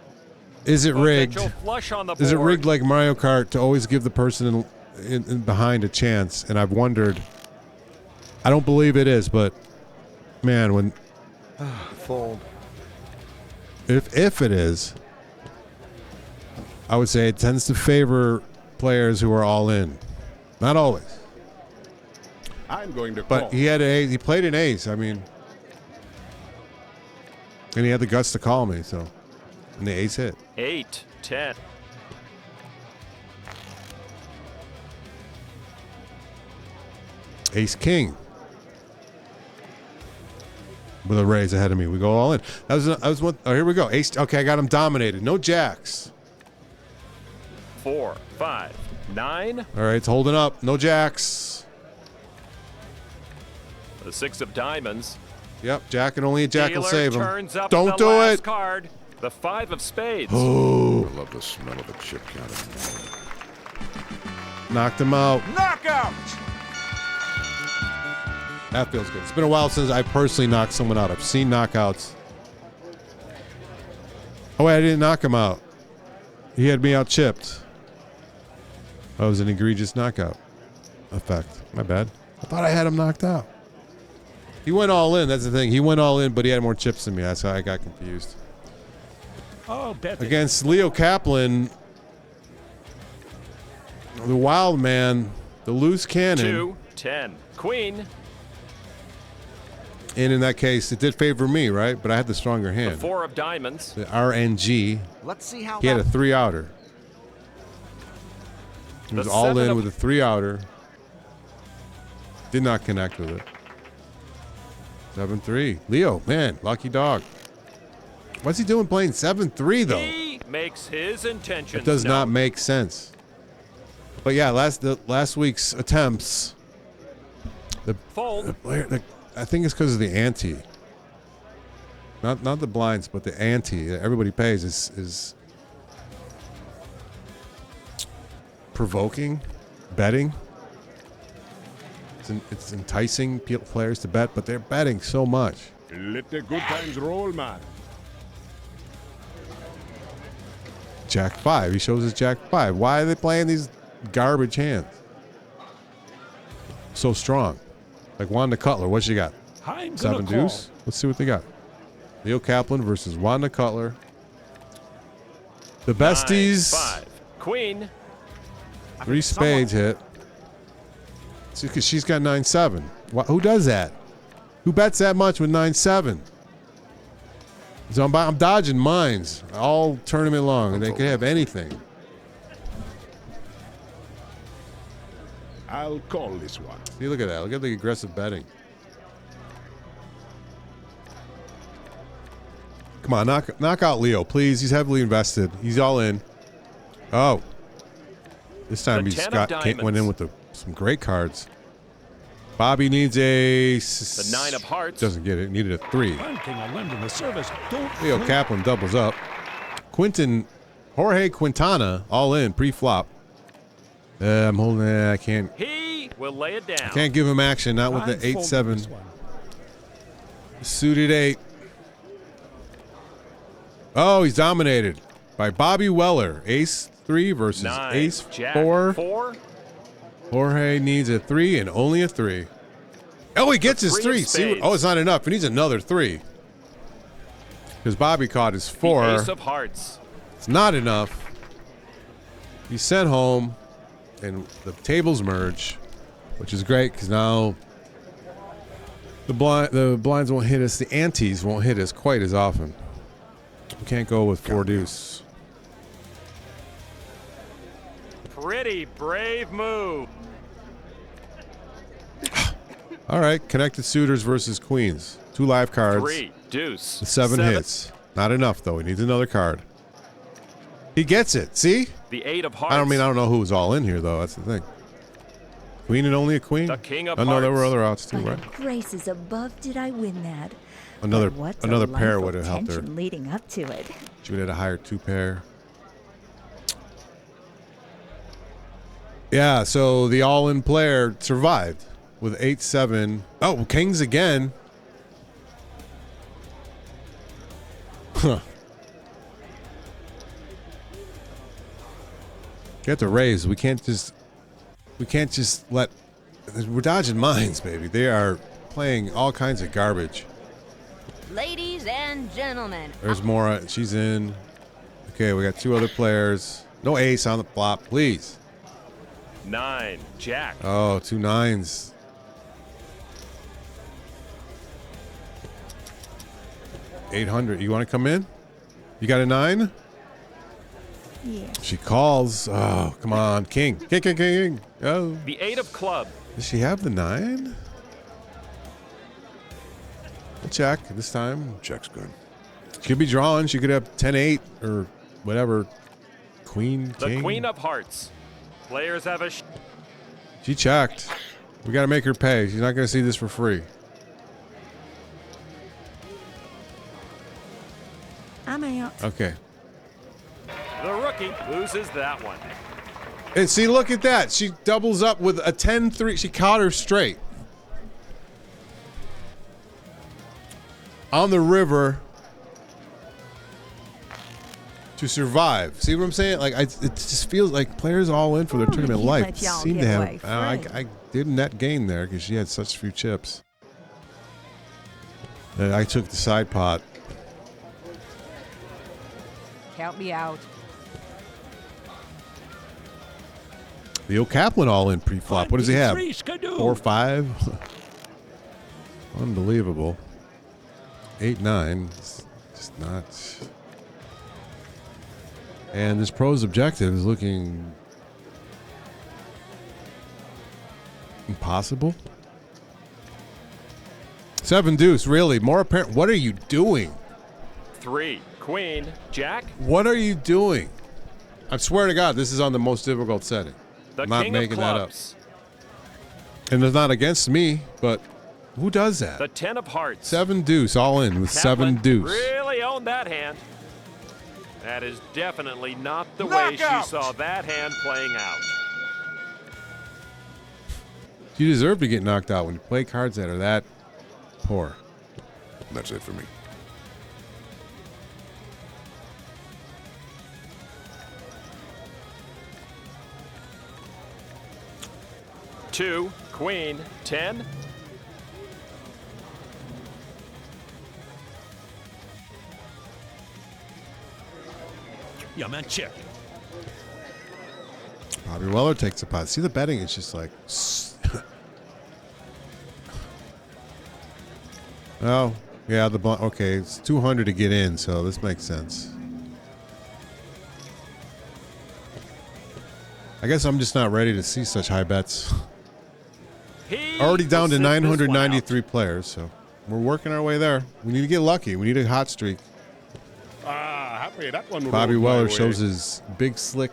S1: Is it rigged?
S2: Potential flush on the
S1: Is it
S2: board.
S1: rigged like Mario Kart to always give the person in behind a chance? And I've wondered. I don't believe it is, but man, when
S3: Fold.
S1: if it is, I would say it tends to favor players who are all in. Not always,
S8: I'm going to call.
S1: but he had he played an ace. I mean, and he had the guts to call me. So, and the ace hit.
S2: 8, 10.
S1: Ace king. With a raise ahead of me, we go all in. That was one. Oh, here we go. Ace. Okay, I got him dominated. No jacks.
S2: 4, 5, 9.
S1: All right, it's holding up. No jacks.
S2: The 6 of diamonds.
S1: Yep, jack and only a jack will
S2: Dealer
S1: save him.
S2: turns up
S1: Don't
S2: the
S1: do
S2: last
S1: it.
S2: card. The 5 of spades.
S1: Oh,
S8: I love the smell of the chip counter.
S1: knocked him out.
S3: Knockout!
S1: That feels good. It's been a while since I personally knocked someone out. I've seen knockouts. Oh, wait, I didn't knock him out. He had me out chipped. That was an egregious knockout effect. My bad. I thought I had him knocked out. He went all in. That's the thing. He went all in, but he had more chips than me. That's how I got confused.
S6: Oh, bet they-
S1: Against Leo Kaplan, the wild man, the loose cannon.
S2: 2, 10. Queen.
S1: And in that case, it did favor me, right? But I had the stronger
S2: The
S1: hand.
S2: 4 of diamonds.
S1: The RNG.
S3: Let's see how
S1: He had a
S3: that
S1: 3-outer. He was
S2: The
S1: all
S2: 7
S1: in
S2: of-
S1: with a 3-outer. Did not connect with it. 7-3. Leo, man, lucky dog. What's he doing playing 7-3 though?
S2: He makes his intentions
S1: It does not
S2: known.
S1: make sense. But yeah, last week's attempts.
S2: Fold.
S1: I think it's because of the ante. Not the blinds, but the ante that everybody pays is provoking, betting. It's enticing players to bet, but they're betting so much.
S8: Let the good times roll, man.
S1: Jack 5. He shows us Jack 5. Why are they playing these garbage hands? So strong. Like Wanda Cutler. What you got?
S6: I'm gonna
S1: 7
S6: call.
S1: deuce. Let's see what they got. Leo Kaplan versus Wanda Cutler. The besties.
S2: 9, 5. Queen.
S1: 3 spades hit. See, because she's got 9-7. Who does that? Who bets that much with 9-7? So I'm dodging mines all tournament long, and they could have anything.
S8: I'll call this one.
S1: See, look at that. Look at the aggressive betting. Come on, knock out Leo, please. He's heavily invested. He's all in. Oh. This time
S2: The
S1: he's
S2: 10 of
S1: went in with some great cards. Bobby needs a...
S2: The 9 of hearts.
S1: Doesn't get it. Needed a 3.
S6: Bunting a lend in the service. Don't
S1: Leo
S6: flip.
S1: Kaplan doubles up. Jorge Quintana all in pre-flop. I'm holding it. I can't.
S2: He will lay it down.
S1: Can't give him action, not with
S6: I'm
S1: the
S6: folding
S1: 8-7.
S6: this one.
S1: Suited 8. Oh, he's dominated by Bobby Weller. Ace 3 versus
S2: 9,
S1: Ace
S2: Jack
S1: 4.
S2: 4.
S1: Jorge needs a 3 and only a 3. Oh, he gets his 3. See, oh, it's not enough. He needs another 3. Because Bobby caught his 4.
S2: The Ace of Hearts.
S1: It's not enough. He's sent home, and the tables merge, which is great because now the blinds won't hit us. The antes won't hit us quite as often. We can't go with 4 deuce.
S2: Pretty brave move.
S1: All right, connected suitors versus queens. 2 live cards.
S2: 3 deuce.
S1: 7 hits. Not enough though. He needs another card. He gets it. See?
S2: The 8 of Hearts.
S1: I don't know who was all in here though. That's the thing. Queen and only a queen.
S2: The King of
S1: Oh no, there
S2: Hearts.
S1: were other outs too,
S10: By
S1: right?
S10: the graces above did I win that.
S1: Another
S10: But what
S1: pair
S10: delightful
S1: would have helped her.
S10: tension leading up to it.
S1: She would have had a higher 2 pair. Yeah, so the all-in player survived with 8-7. Oh, kings again. Huh. You have to raise. We can't just let. We're dodging mines, baby. They are playing all kinds of garbage.
S11: Ladies and gentlemen.
S1: There's more. She's in. Okay, we got 2 other players. No ace on the flop, please.
S2: 9 Jack.
S1: Oh, 2 9s. $800. You want to come in? You got a 9?
S10: Yeah.
S1: She calls. Oh, come on. King. King. Oh.
S2: The 8 of Club.
S1: Does she have the 9? We'll check this time.
S8: Check's good.
S1: She could be drawing. She could have 10-8 or whatever. Queen,
S2: The
S1: king.
S2: Queen of Hearts. Players have a.
S1: She checked. We got to make her pay. She's not going to see this for free.
S10: I'm out.
S1: Okay.
S2: The rookie loses that one.
S1: And see, look at that. She doubles up with a 10-3. She caught her straight. On the river to survive. See what I'm saying? Like, it just feels like players all in for their tournament
S10: can't
S1: life
S10: let y'all
S1: seem
S10: get
S1: to
S10: away
S1: have. I did net gain there because she had such few chips. And I took the side pot.
S11: Count me out.
S1: The O'Kaplan all in pre-flop. What does he have?
S6: 23 skidoo.
S1: 4-5. Unbelievable. 8-9. Just not. And this pro's objective is looking impossible. 7 deuce, really? More apparent. What are you doing?
S2: 3 Queen Jack.
S1: What are you doing? I swear to God, this is on the most difficult setting.
S2: The
S1: I'm not
S2: King
S1: making
S2: of
S1: that up.
S2: Clubs.
S1: And it's not against me, but who does that?
S2: The 10 of Hearts.
S1: 7 deuce, all in with 7
S2: Kaplan
S1: deuce.
S2: really owned that hand. That is definitely not the way she saw that hand playing out.
S1: You deserve to get knocked out when you play cards that are that poor.
S8: That's it for me.
S2: Two Queen 10.
S6: Yeah, man, check.
S1: Bobby Weller takes a pot. See the betting? It's just like. Oh, yeah. Okay, it's 200 to get in, so this makes sense. I guess I'm just not ready to see such high bets. Already down to 993 players, so we're working our way there. We need to get lucky. We need a hot streak.
S8: Happy that one.
S1: Bobby
S8: rolled my
S1: Weller
S8: way.
S1: shows his big slick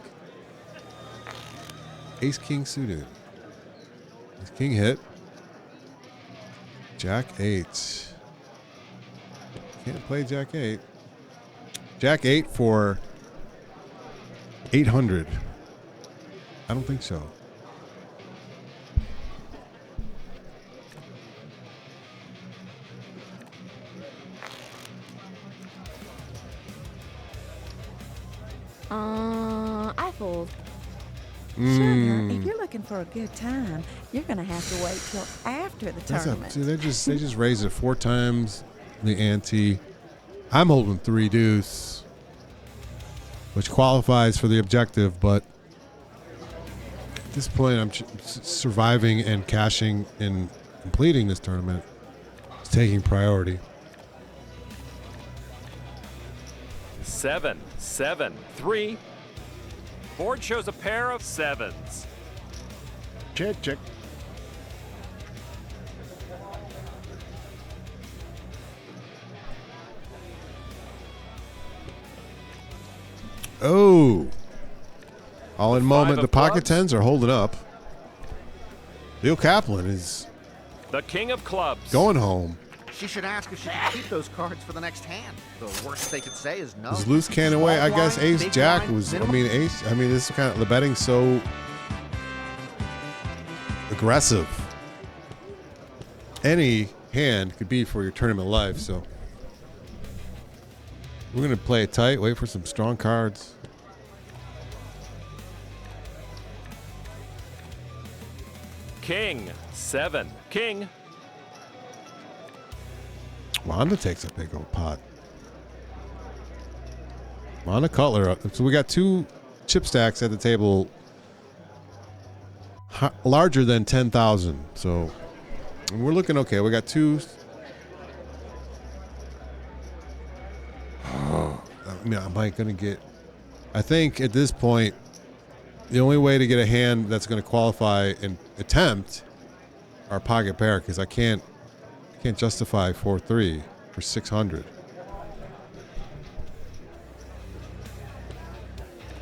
S1: ace king suited. His king hit. Jack 8. Can't play Jack 8. Jack 8 for 800. I don't think so.
S10: I fold.
S1: Mm.
S10: Sugar, if you're looking for a good time, you're gonna have to wait till after the tournament.
S1: See, they just raised it 4 times the ante. I'm holding 3 deuce, which qualifies for the objective, but at this point, I'm surviving and cashing and completing this tournament. It's taking priority.
S2: 7, 7, 3. Board shows a pair of 7s.
S8: Check, check.
S1: Oh. All in moment. The pocket
S2: clubs.
S1: tens are holding up. Leo Kaplan is
S2: The king of clubs.
S1: going home.
S3: She should ask if she can keep those cards for the next hand. The worst they could say is no.
S1: Is loose cannon away? I
S3: Small
S1: guess
S3: blind,
S1: ace
S3: big
S1: jack
S3: blind,
S1: was.
S3: minimum.
S1: Ace. This is kind of the betting so aggressive. Any hand could be for your tournament life. So we're gonna play it tight. Wait for some strong cards.
S2: King, 7, king.
S1: Wanda takes a big old pot. Wanda Cutler. So we got 2 chip stacks at the table larger than 10,000. So we're looking okay. We got 2. Oh, am I going to get... I think at this point, the only way to get a hand that's going to qualify and attempt are pocket pair, because I can't justify 4-3 for 600.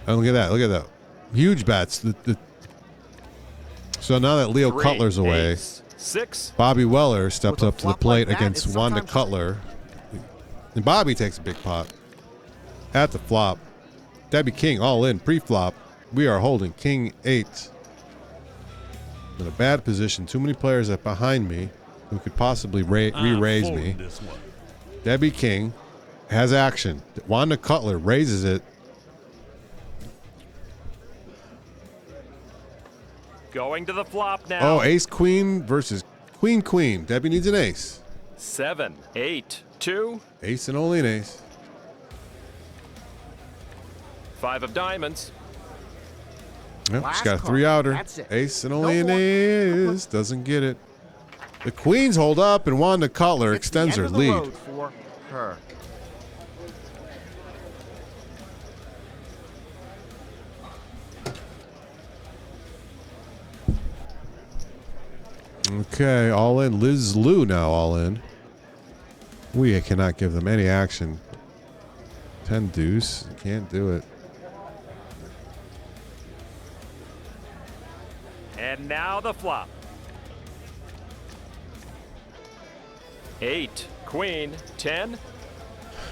S1: Oh, look at that! Look at that! Huge bets. So now that Leo
S2: 3,
S1: Cutler's away,
S2: ace, 6.
S1: Bobby Weller steps
S3: With a
S1: up to the
S3: flop
S1: plate
S3: like that,
S1: against
S3: it's
S1: Wanda
S3: sometimes-
S1: Cutler, and Bobby takes a big pot at the flop. Debbie King all in pre-flop. We are holding King 8 in a bad position. Too many players up behind me who could possibly re-raise me.
S6: This one.
S1: Debbie King has action. Wanda Cutler raises it.
S2: Going to the flop now.
S1: Oh, ace queen versus queen queen. Debbie needs an ace.
S2: 7, 8, 2.
S1: Ace and only an ace.
S2: 5 of diamonds.
S1: Yep, she's
S3: Last
S1: got a
S3: card.
S1: 3-outer.
S3: That's it.
S1: Ace and
S3: No
S1: only an
S3: more.
S1: ace. Doesn't get it. The queens hold up, and Wanda Cutler
S3: It's the
S1: extends
S3: end
S1: her
S3: of the
S1: lead.
S3: road for her.
S1: Okay, all in. Liz Lou now all in. We cannot give them any action. 10 deuce. Can't do it.
S2: And now the flop. 8, queen, 10.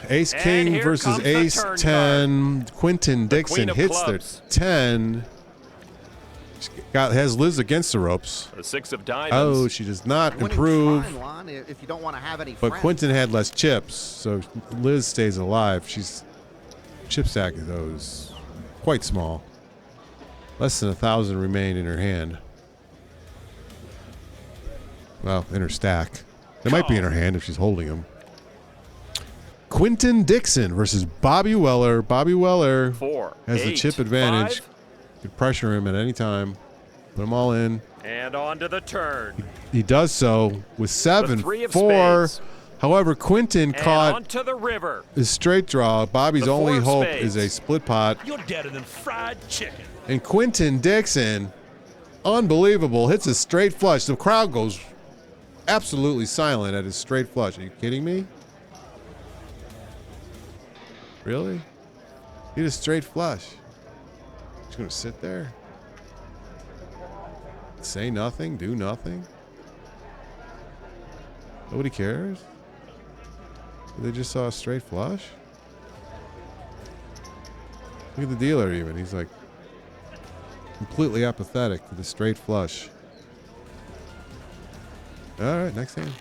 S1: Ace
S2: And
S1: King
S2: here
S1: versus
S2: comes the
S1: Ace
S2: turn
S1: 10. Quentin
S2: The
S1: Dixon
S2: queen of
S1: hits
S2: clubs.
S1: their 10. Has Liz against the ropes.
S2: The 6 of diamonds.
S1: Oh, she does not
S3: Winning's
S1: improve.
S3: fine, Lon, if you don't want to have any
S1: But
S3: friends.
S1: Quentin had less chips, so Liz stays alive. She's chip stack of those quite small. Less than 1,000 remain in her hand. Well, in her stack. They might be in her hand if she's holding them. Quentin Dixon versus Bobby Weller. Bobby Weller
S2: 4,
S1: has the
S2: 8,
S1: chip advantage.
S2: 5.
S1: Could pressure him at any time. Put them all in.
S2: And on to the turn.
S1: He does so with 7,
S2: The 3 of
S1: 4.
S2: spades.
S1: However, Quentin
S2: And
S1: caught
S2: on to the river.
S1: his straight draw. Bobby's
S2: The 4
S1: only
S2: of
S1: hope
S2: spades.
S1: is a split pot.
S6: You're deader than fried chicken.
S1: And Quentin Dixon, unbelievable, hits a straight flush. The crowd goes absolutely silent at his straight flush. Are you kidding me? Really? He hit a straight flush. He's going to sit there? Say nothing? Do nothing? Nobody cares? They just saw a straight flush? Look at the dealer even. He's like completely apathetic to the straight flush. All right, next hand.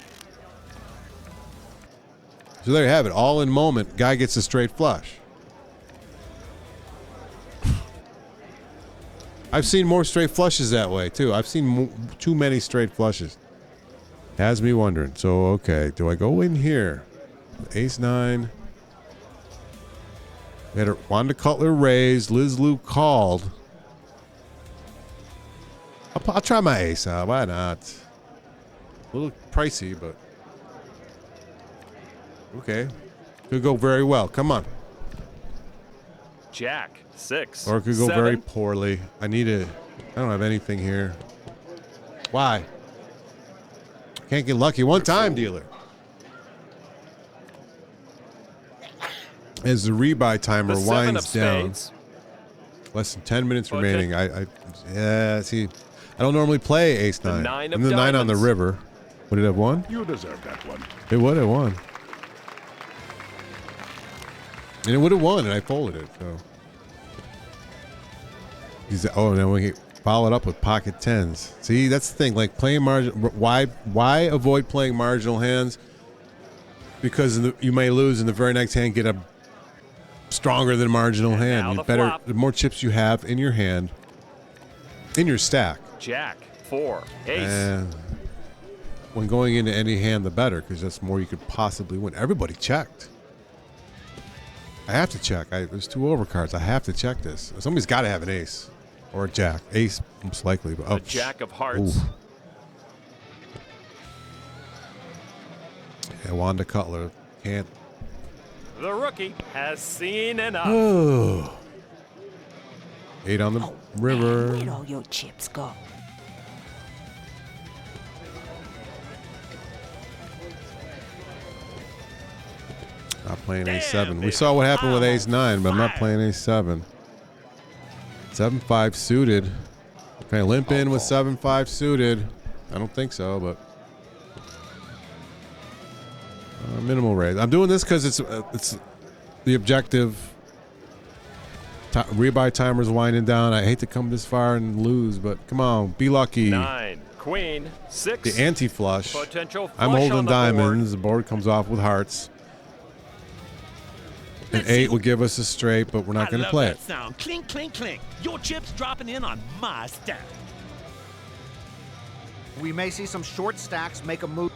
S1: So there you have it. All in moment. Guy gets a straight flush. I've seen more straight flushes that way, too. I've seen too many straight flushes. Has me wondering. So, okay. Do I go in here? Ace 9. We had a Wanda Cutler raised. Liz Lou called. I'll try my ace out. Why not? A little pricey, but okay. Could go very well. Come on.
S2: Jack 6.
S1: Or it could go
S2: 7.
S1: very poorly. I don't have anything here. Why? Can't get lucky one time, dealer. As the rebuy timer
S2: The 7
S1: winds
S2: of
S1: down,
S2: spades.
S1: less than 10 minutes
S2: Okay.
S1: remaining. See, I don't normally play ace 9.
S2: The 9 of
S1: and the 9 on the
S2: diamonds.
S1: river. Would it have won?
S8: You deserve that one.
S1: It would have won. And it would have won, and I folded it. So, and then we follow it up with pocket tens. See, that's the thing. Like playing margin. Why avoid playing marginal hands? Because you may lose in the very next hand. Get a stronger than marginal
S2: And
S1: hand.
S2: now
S1: You
S2: the
S1: better.
S2: flop.
S1: The more chips you have in your hand, in your stack.
S2: Jack 4. Ace.
S1: And when going into any hand, the better, because that's more you could possibly win. Everybody checked. I have to check. There's 2 overcards. I have to check this. Somebody's got to have an ace or a jack. Ace, most likely. But
S2: The Jack of Hearts.
S1: Ooh. Yeah, Wanda Cutler can't.
S2: The rookie has seen enough.
S1: Oh. 8 on the river.
S10: Where'd all your chips go?
S1: Not playing ace 7. We saw what happened with ace 9, but I'm not playing ace 7. 7-5 suited. Can I limp in with 7-5 suited? I don't think so, but minimal raise. I'm doing this because it's the objective. Rebuy timer's winding down. I hate to come this far and lose, but come on, be lucky.
S2: 9. Queen 6.
S1: The anti-flush.
S2: Potential flush
S1: I'm holding
S2: on the
S1: diamonds. The board comes off with hearts. An 8 will give us a straight, but we're not going to play it.
S6: Sound. Clink, clink, clink. Your chips dropping in on my stack.
S3: We may see some short stacks make a move.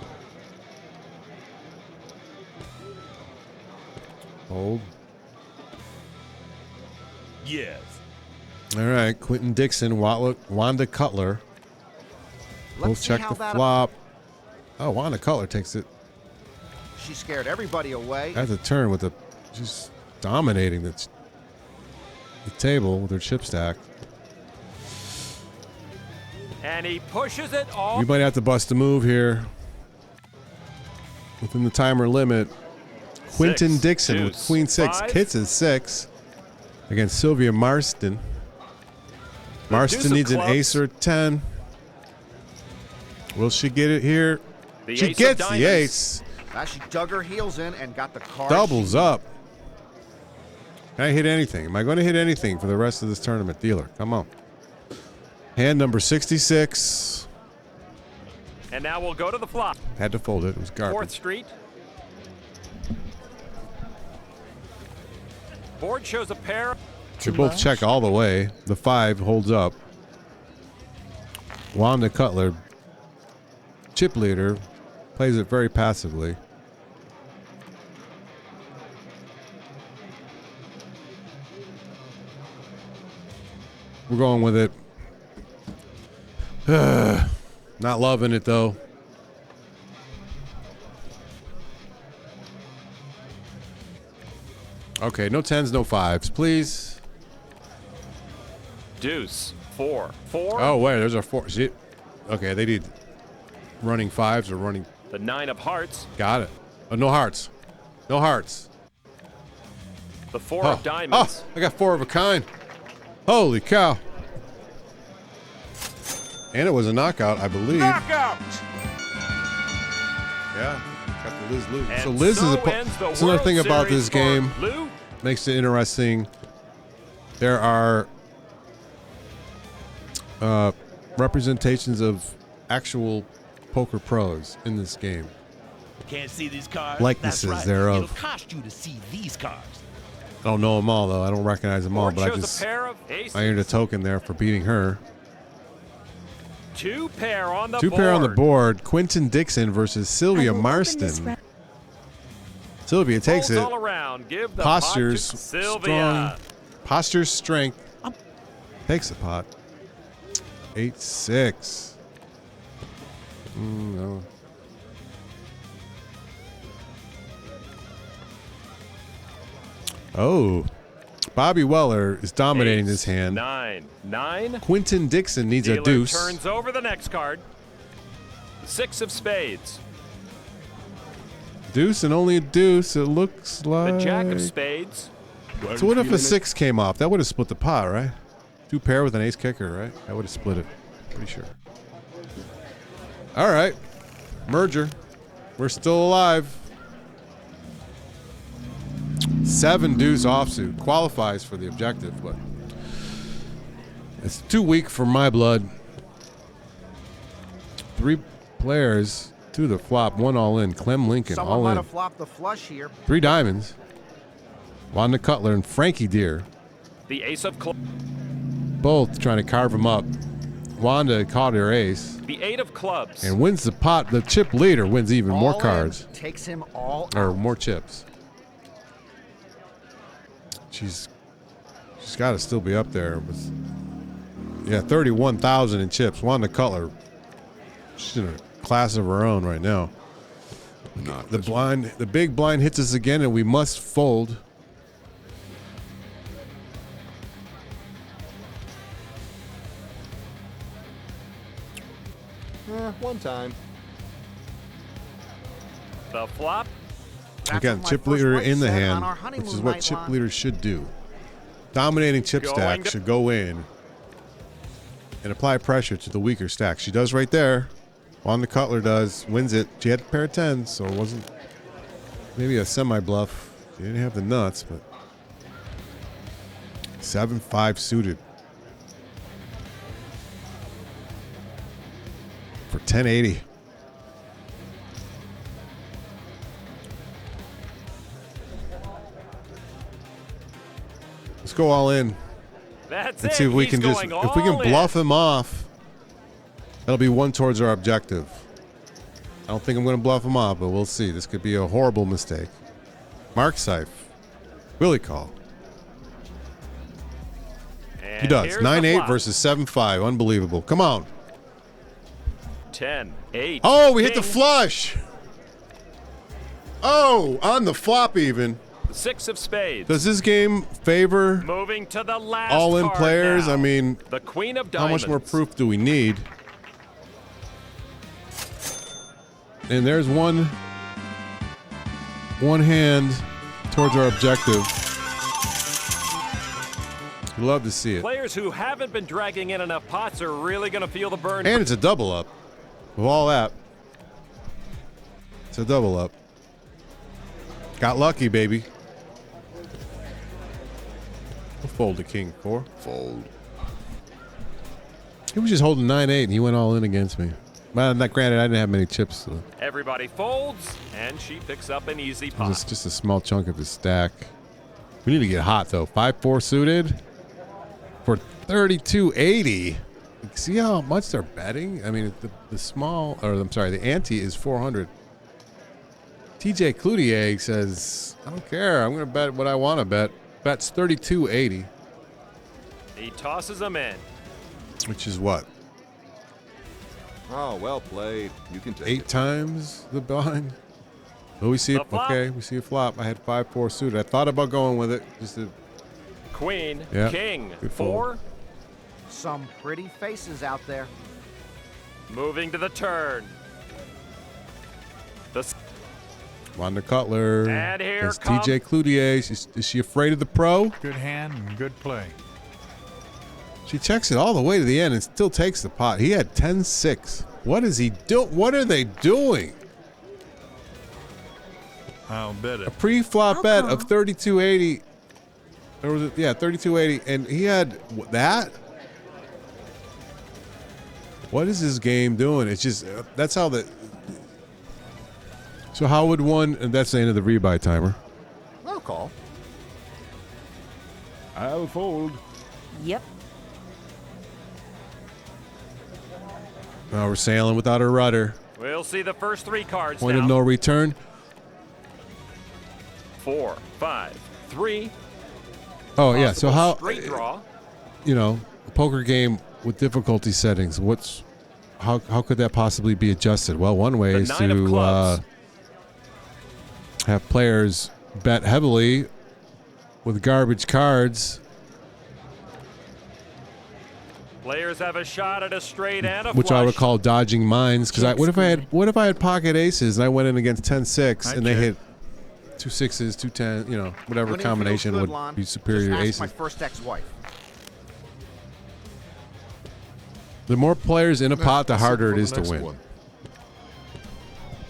S1: Hold.
S6: Yes.
S1: All right, Quentin Dixon, Wanda Cutler. We'll
S3: Let's see
S1: check
S3: how
S1: the
S3: that.
S1: flop. Oh, Wanda Cutler takes it
S3: She scared everybody away.
S1: at the turn with just dominating the table with her chip stack.
S2: And he pushes it off.
S1: We might have to bust a move here. Within the timer limit. Quentin Dixon with
S2: deuce,
S1: Queen 6.
S2: 5.
S1: Hits is 6 against Sylvia Marston.
S2: deuce
S1: Marston
S2: of
S1: needs an
S2: clubs.
S1: ace or 10. Will she get it here?
S2: The
S1: She
S2: ace of
S1: gets the
S2: diamonds.
S1: ace.
S3: Now she dug her heels in and got the card.
S1: Doubles up. Can I hit anything? Am I going to hit anything for the rest of this tournament? Dealer, come on. Hand number 66.
S2: And now we'll go to the flop.
S1: Had to fold it. It was
S2: 4th
S1: garbage.
S2: Street. Board shows a pair.
S1: They both check all the way. The 5 holds up. Wanda Cutler, chip leader, plays it very passively. We're going with it. Not loving it though. Okay, no 10s, no 5s, please.
S2: Deuce 4. 4.
S1: Oh, wait, there's our 4. See? Okay, they need running 5s or running.
S2: The 9 of hearts.
S1: Got it. Oh, no hearts. No hearts.
S2: The 4 of diamonds.
S1: Oh, I got 4 of a kind. Holy cow. And it was a knockout, I believe.
S6: Knockout.
S1: Yeah. Got the Liz Lou.
S2: And
S1: So Liz is
S2: ends the
S1: that's another
S2: World
S1: thing about
S2: Series
S1: this game.
S2: for Lou.
S1: Makes it interesting. There are representations of actual poker pros in this game.
S6: Can't see these cards?
S1: Likenesses
S6: That's right.
S1: thereof.
S6: It'll cost you to see these cards.
S1: I don't know them all, though. I don't recognize them all,
S2: Board
S1: but I
S2: shows
S1: just
S2: a pair of aces.
S1: I earned a token there for beating her.
S2: 2 pair on the
S1: Two
S2: board.
S1: pair on the board. Quentin Dixon versus Sylvia Marston. Sylvia takes
S2: Folds
S1: it.
S2: all around. Give the
S1: Postures
S2: pot to Sylvia.
S1: strong. Posture strength. Takes the pot. 8-6. No. Oh. Bobby Weller is dominating this hand.
S2: 9.
S1: Quentin Dixon needs
S2: Dealer
S1: a deuce.
S2: turns over the next card. 6 of spades.
S1: Deuce and only a deuce, it looks like.
S2: The jack of spades.
S1: So what if a 6 came off? That would have split the pot, right? 2 pair with an ace kicker, right? That would have split it. Pretty sure. All right. Merger. We're still alive. 7 deuce offsuit. Qualifies for the objective, but it's too weak for my blood. 3 players to the flop. 1 all in. Clem Lincoln
S3: Someone
S1: all
S3: might
S1: in.
S3: have flopped the flush here.
S1: 3 diamonds. Wanda Cutler and Frankie Deere.
S2: The ace of clubs.
S1: Both trying to carve him up. Wanda caught her ace.
S2: The 8 of clubs.
S1: And wins the pot. The chip leader wins even more
S3: All in,
S1: cards.
S3: takes him all
S1: Or
S3: out.
S1: more chips. She's got to still be up there. With, yeah, 31,000 in chips. Wanda Cutler. She's in a class of her own right now. The big blind hits us again, and we must fold.
S9: One time.
S2: The flop.
S1: Again, chip leader in the hand, which is what chip leaders should do. Dominating chip stack should go in and apply pressure to the weaker stack. She does right there. Wanda Cutler does. Wins it. She had a pair of 10s, so it wasn't maybe a semi-bluff. She didn't have the nuts, but 7-5 suited. For 1080. Let's go all in.
S2: That's
S1: Let's
S2: it.
S1: see if we
S2: He's
S1: can just
S2: going
S1: if we can
S2: all in.
S1: bluff him off. That'll be 1 towards our objective. I don't think I'm going to bluff him off, but we'll see. This could be a horrible mistake. Mark Seif. Will he call?
S2: And
S1: He does.
S2: here's the
S1: 9-8
S2: flop.
S1: versus 7-5. Unbelievable. Come on.
S2: 10, 8.
S1: Oh, we hit the
S2: king.
S1: flush. Oh, on the flop even.
S2: The 6 of spades.
S1: Does this game favor
S2: Moving to the last
S1: all-in
S2: card
S1: players?
S2: now.
S1: I mean,
S2: the queen of
S1: how
S2: diamonds.
S1: much more proof do we need? And there's one hand towards our objective. You'd love to see it.
S2: Players who haven't been dragging in enough pots are really going to feel the burn.
S1: And it's a double up. With all that, it's a double up. Got lucky, baby. We'll fold the king 4.
S9: Fold.
S1: He was just holding 9-8, and he went all in against me. Well, not granted, I didn't have many chips. So
S2: Everybody folds, and she picks up an easy
S1: it
S2: pot.
S1: was just a small chunk of his stack. We need to get hot, though. 5-4 suited for 3280. See how much they're betting? I mean, the small, or I'm sorry, the ante is 400. TJ Cloutier says, I don't care. I'm going to bet what I want to bet. Bets 3280.
S2: He tosses them in.
S1: Which is what?
S9: Oh, well played. You can take
S1: 8 times the blind? Oh, we see it. Okay, we see a flop. I had 5-4 suited. I thought about going with it. Just to,
S2: Queen,
S1: yeah,
S2: king,
S1: good
S2: 4.
S3: Some pretty faces out there.
S2: Moving to the turn. The
S1: Wanda Cutler.
S2: And here
S1: That's
S2: comes-
S1: TJ Cloutier. Is she afraid of the pro?
S12: Good hand and good play.
S1: She checks it all the way to the end and still takes the pot. He had 10-6. What is he doing? What are they doing?
S12: I'll bet it.
S1: A pre-flop bet of 3280. Or was it? Yeah, 3280. And he had that? What is this game doing? It's just, that's how the... So how would one... And that's the end of the rebuy timer.
S9: I'll call.
S8: I'll fold.
S11: Yep.
S1: Now we're sailing without a rudder.
S2: We'll see the first 3 cards
S1: Point
S2: now.
S1: of no return.
S2: 4, 5, 3.
S1: Oh, yeah. So how,
S2: Straight draw.
S1: you know, a poker game with difficulty settings, how could that possibly be adjusted? Well, one way is to have players bet heavily with garbage cards.
S2: Players have a shot at a straight and a
S1: Which
S2: flush.
S1: I would call dodging mines. Because what if I had pocket aces and I went in against 10-6 and they hit 2 6s, 2 10, you know, whatever combination would be superior to aces.
S3: My first ex-wife.
S1: The more players in a pot, the harder it is to win.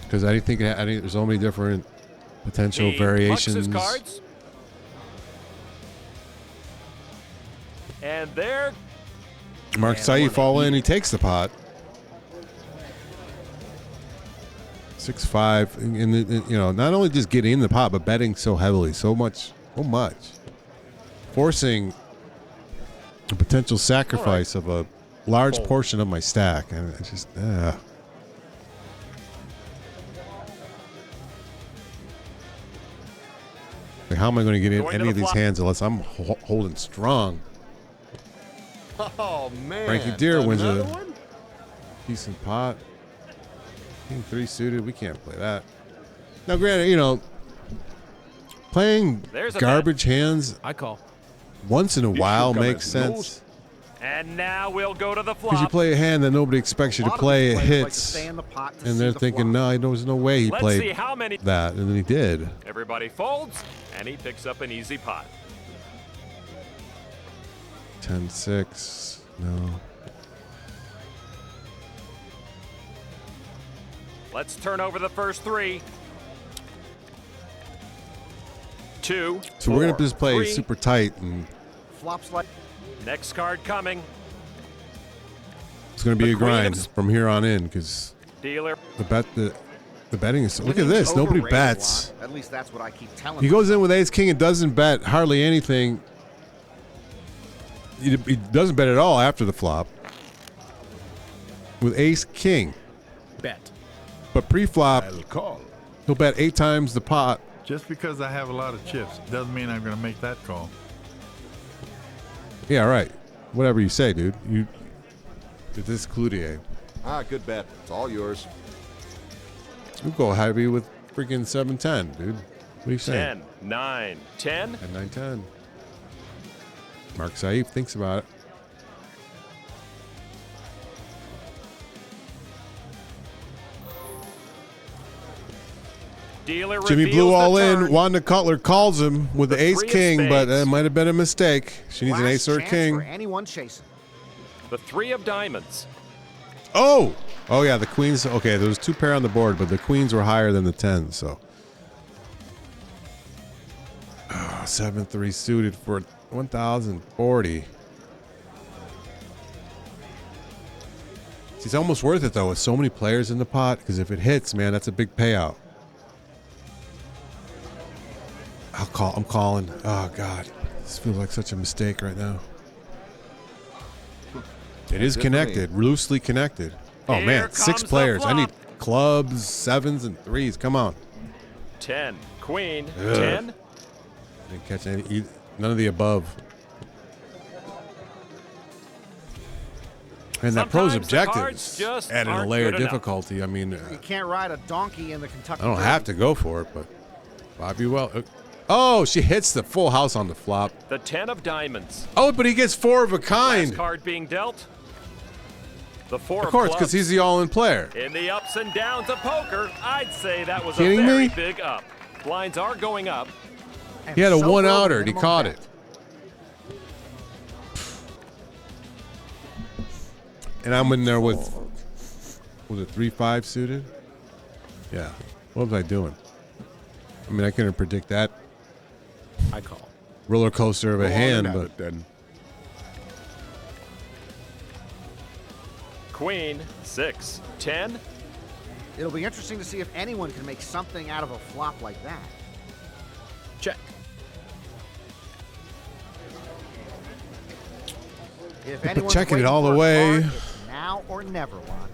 S1: Because I think there's so many different potential variations.
S2: Cards. And there.
S1: Mark Saif all in. He takes the pot. 6-5. And you know, not only just getting in the pot, but betting so heavily, so much, forcing a potential sacrifice of a large portion of my stack, and it's just. Like, how am I going to get in any of these hands unless I'm holding strong?
S9: Oh, man.
S1: Frankie Deere wins a decent pot. King 3 suited. We can't play that. Now, granted, you know, playing garbage hands
S6: I call.
S1: once in a while makes sense.
S2: And now we'll go to the flop.
S1: Because you play a hand that nobody expects you to play, it hits, and they're thinking, no, there's no way he played that, and then he did.
S2: Everybody folds, and he picks up an easy pot.
S1: 10-6, no.
S2: Let's turn over the first 3. 2.
S1: So we're gonna just play super tight, and
S3: flops like.
S2: Next card coming.
S1: It's gonna be a grind from here on in because
S2: Dealer.
S1: the betting is. Look at this. Nobody bets.
S3: At least that's what I keep telling.
S1: He goes in with ace king and doesn't bet hardly anything. He doesn't bet at all after the flop. With ace king.
S6: Bet.
S1: But pre-flop,
S8: I'll call.
S1: he'll bet 8 times the pot.
S12: Just because I have a lot of chips doesn't mean I'm going to make that call.
S1: Yeah, right. Whatever you say, dude. This is Cloutier.
S9: Good bet. It's all yours.
S1: You go heavy with freaking 7-10, dude. What are you saying?
S2: 10, 9, 10.
S1: And 9-10. Mark Saif thinks about it.
S2: Dealer
S1: Jimmy blew all in. Wanda Cutler calls him with the ace king, but it might have been a mistake. She needs an ace or a king.
S3: For anyone chasing.
S2: The 3 of diamonds.
S1: Oh yeah, the queens. Okay, there was 2 pair on the board, but the queens were higher than the 10s. So 7-3 suited for 1,040. It's almost worth it though with so many players in the pot, because if it hits, man, that's a big payout. I'm calling. Oh God, this feels like such a mistake right now. It is connected, loosely connected. Oh man, 6 players. I need clubs, 7s, and 3s. Come on.
S2: 10, queen, 10.
S1: Didn't catch any. None of the above. And that pro's objectives added a layer of difficulty. I mean,
S3: You can't ride a donkey in the Kentucky.
S1: I don't have to go for it, but Bobby well. Oh, she hits the full house on the flop.
S2: The 10 of diamonds.
S1: Oh, but he gets 4 of a kind.
S2: Last card being dealt. The 4
S1: Of course, because he's the all-in player.
S2: In the ups and downs of poker, I'd say that was
S1: Kidding
S2: a very
S1: me?
S2: big up. Blinds are going up.
S1: He had a 1-outer and he caught it. And I'm in there with a 3-5 suited. Yeah. What was I doing? I mean, I couldn't predict that.
S6: I call.
S1: Roller coaster of a hand, but
S8: then.
S2: Queen, 6, 10.
S3: It'll be interesting to see if anyone can make something out of a flop like that.
S6: Check.
S3: If
S1: But
S3: anyone's
S1: checking it
S3: waiting
S1: all the
S3: for a
S1: way.
S3: card, it's now or never, Lon.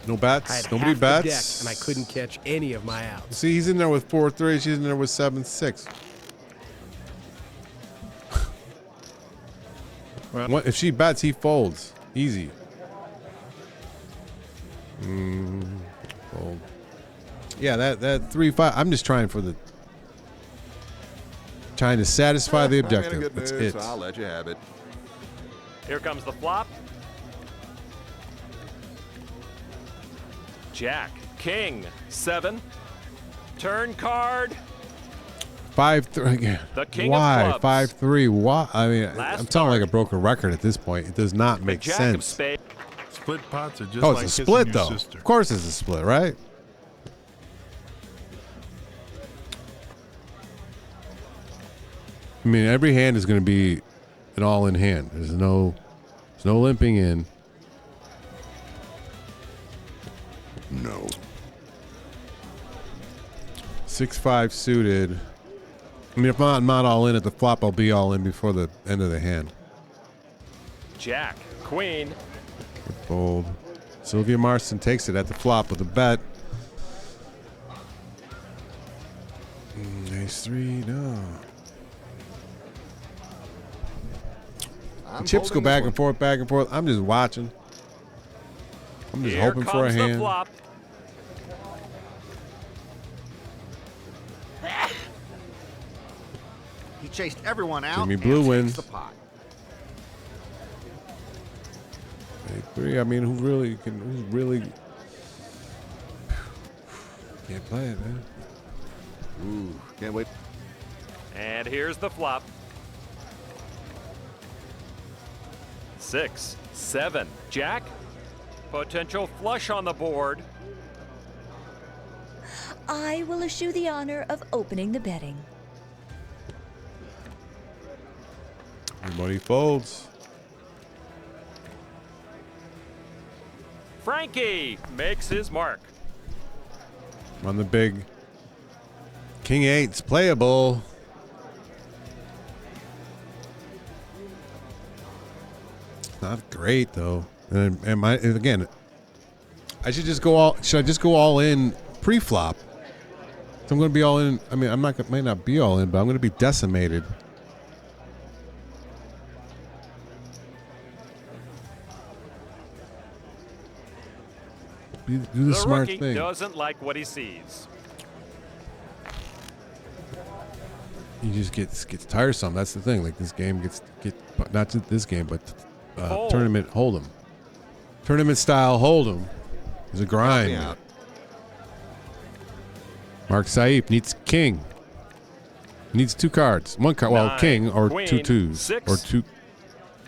S1: No
S13: I
S1: bats.
S13: had
S1: Nobody
S13: half
S1: bats.
S13: the deck, and I couldn't catch any of my outs.
S1: See, he's in there with 4-3. She's in there with 7-6.
S12: Well,
S1: If she bets, he folds. Easy. Fold. Yeah, that 3-5. I'm just trying to satisfy the
S9: I'm in a
S1: objective.
S9: good
S1: That's
S9: mood,
S1: it.
S9: so I'll let you have it.
S2: Here comes the flop. Jack, king, 7. Turn card.
S1: 5-3 again.
S2: The king
S1: Why
S2: of clubs.
S1: 5-3? Why? I mean,
S2: Last
S1: I'm sounding like a broken record at this point. It does not make
S2: Jack of
S1: sense.
S2: spades.
S12: split pots are just
S1: Oh,
S12: like
S1: it's a
S12: kissing
S1: split
S12: your
S1: though.
S12: sister.
S1: Of course, it's a split, right? I mean, every hand is going to be an all-in hand. There's no limping in. No. 6-5 suited. I mean, if I'm not all in at the flop, I'll be all in before the end of the hand.
S2: Jack, queen.
S1: Fold. Sylvia Marston takes it at the flop with a bet. Ace-3, no. The chips go back and forth, back and forth. I'm just watching. I'm just hoping for a hand.
S2: Flop.
S3: He chased everyone out.
S1: Jimmy
S3: and
S1: Blue
S3: takes
S1: wins.
S3: the pot.
S1: 8-3. I mean, who really can't play it, man.
S9: Ooh, can't wait.
S2: And here's the flop. 6, 7. Jack. Potential flush on the board.
S14: I will eschew the honor of opening the betting.
S1: Everybody folds.
S2: Frankie makes his mark.
S1: On the big King 8's playable. Not great though. And again, I should just go all. Should I just go all in pre-flop? So I'm going to be all in. I mean, might not be all in, but I'm going to be decimated. Do the smart
S2: rookie
S1: thing.
S2: Doesn't like what he sees.
S1: He just gets tiresome. That's the thing. Like this game gets not just this game, but tournament hold'em, tournament style hold'em is a grind. Mark Saip needs king. He needs 2 cards. 1 card. Well,
S2: 9,
S1: king or
S2: queen,
S1: 2 twos
S2: 6.
S1: or 2.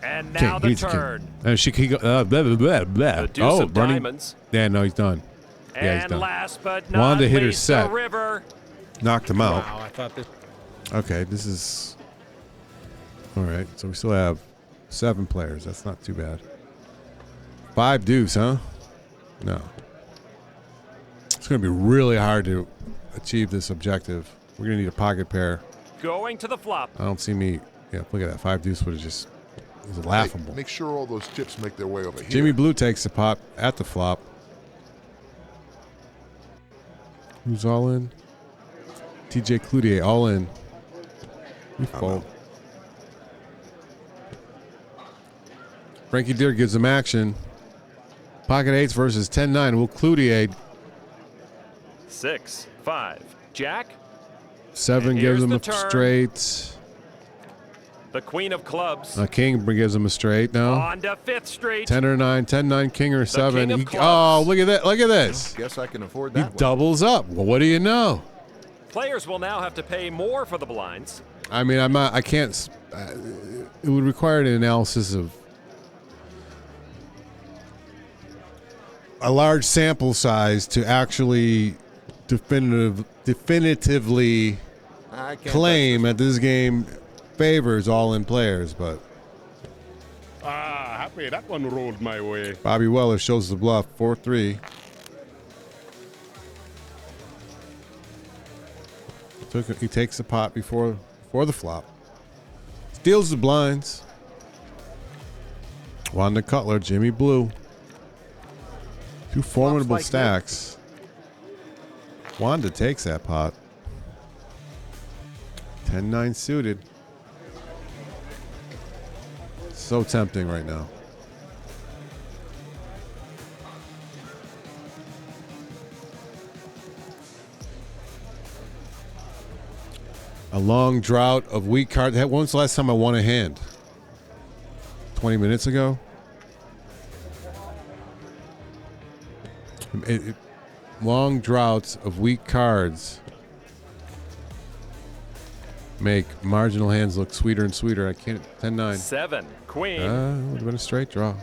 S2: And
S1: King.
S2: now
S1: He
S2: the
S1: needs a king.
S2: turn.
S1: He go. Blah, blah, blah, blah.
S2: The deuce of
S1: running.
S2: diamonds.
S1: Yeah, no, he's done. Yeah, he's
S2: And
S1: done.
S2: last but not
S1: Wanted to hit her
S2: least,
S1: set.
S2: the river.
S1: Knocked him out.
S13: Wow, I thought this.
S1: Okay, this is all right. So we still have 7 players. That's not too bad. 5 deuce, huh? No. It's going to be really hard to achieve this objective. We're going to need a pocket pair.
S2: Going to the flop.
S1: I don't see me. Yeah, look at that. 5 deuce would have just it was laughable.
S8: Make sure all those chips make their way over here.
S1: Jimmy Blue takes the pot at the flop. Who's all in? TJ Cloutier all in. We fold. Frankie Deere gives him action. Pocket 8s versus 10-9. Will Cloutier.
S2: 6, 5. Jack.
S1: 7
S2: And
S1: gives
S2: here's
S1: him
S2: the
S1: a
S2: turn.
S1: straight.
S2: The queen of clubs.
S1: King gives him a straight now.
S2: On to 5th street.
S1: 10 or 9, 10-9, king or 7.
S2: king of
S1: Oh,
S2: clubs.
S1: look at that. Look at this.
S9: Guess I can afford
S1: He
S9: that one.
S1: doubles up. Well, what do you know?
S2: Players will now have to pay more for the blinds.
S1: I mean, I can't. It would require an analysis of a large sample size to actually definitively
S9: I can't
S1: claim that this game favors all-in players. But
S8: Happy that one rolled my way.
S1: Bobby Weller shows the bluff. 4-3. He takes the pot before the flop. Steals the blinds. Wanda Cutler, Jimmy Blue. Two formidable
S3: like
S1: stacks. Wanda takes that pot. 10-9 suited. So tempting right now. A long drought of weak cards. When was the last time I won a hand? 20 minutes ago? Long droughts of weak cards make marginal hands look sweeter and sweeter. I can't. 10-9.
S2: 7, queen.
S1: Would have been a straight draw.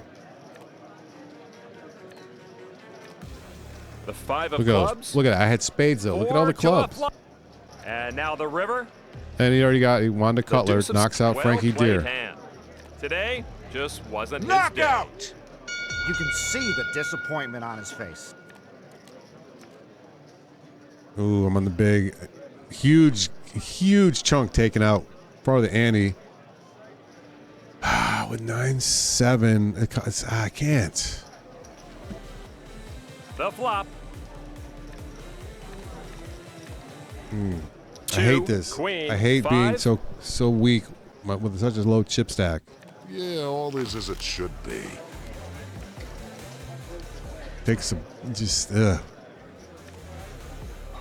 S2: The 5 of
S1: Look at
S2: clubs.
S1: those. Look at that. I had spades though. Look at all the clubs.
S2: And now the river.
S1: And he already got Wanda Cutler. Knocks out Frankie Deere.
S2: Hand. Today just wasn't
S3: Knockout!
S2: his day.
S3: You can see the disappointment on his face.
S1: Ooh, I'm on the big, huge chunk taken out for the ante. With 9-7, I can't.
S2: The flop.
S1: I hate this.
S2: Queen,
S1: I hate
S2: 5.
S1: being so weak with such a low chip stack.
S8: Yeah, all is as it should be.
S1: Take some, just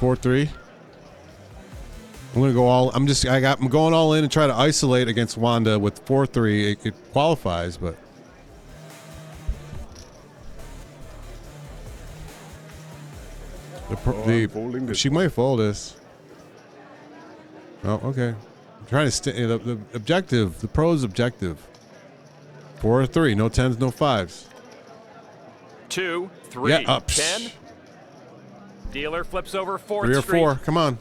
S1: 4-3. I'm gonna go all. I'm going all in and try to isolate against Wanda with 4-3. It qualifies, but she might fold this. Oh, okay. I'm trying to stay. The objective, the pro's objective. 4-3. No 10s, no 5s.
S2: 2, 3,
S1: Yeah, up.
S2: 10. Dealer flips over 4th
S1: 3 or
S2: Street.
S1: 4. Come on.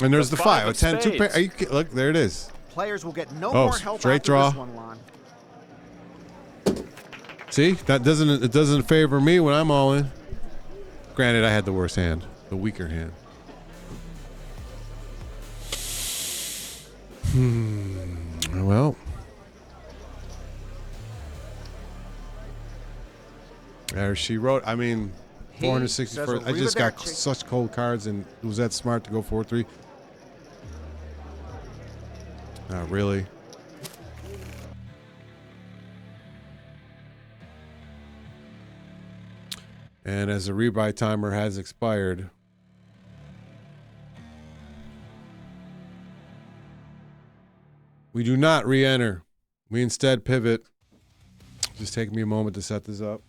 S1: And there's the 5. A
S2: of
S1: 10, 2 pair.
S2: spades.
S1: Are you, look, there it is.
S3: Players will get no
S1: Oh,
S3: more help
S1: straight
S3: after
S1: draw.
S3: this one, Lon.
S1: See, it doesn't favor me when I'm all in. Granted, I had the worst hand, the weaker hand. Well, there she wrote. I mean, 461st. I just got such cold cards, and was that smart to go 4-3? Not really. And as the rebuy timer has expired, we do not re-enter. We instead pivot. Just take me a moment to set this up.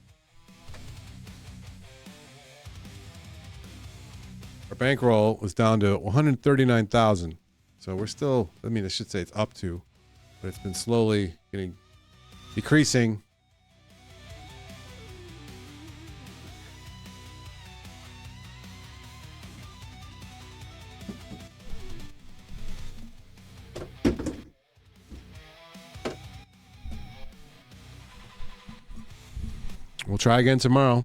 S1: Our bankroll was down to 139,000. So we're still, I mean, I should say it's up to, but it's been slowly decreasing. We'll try again tomorrow.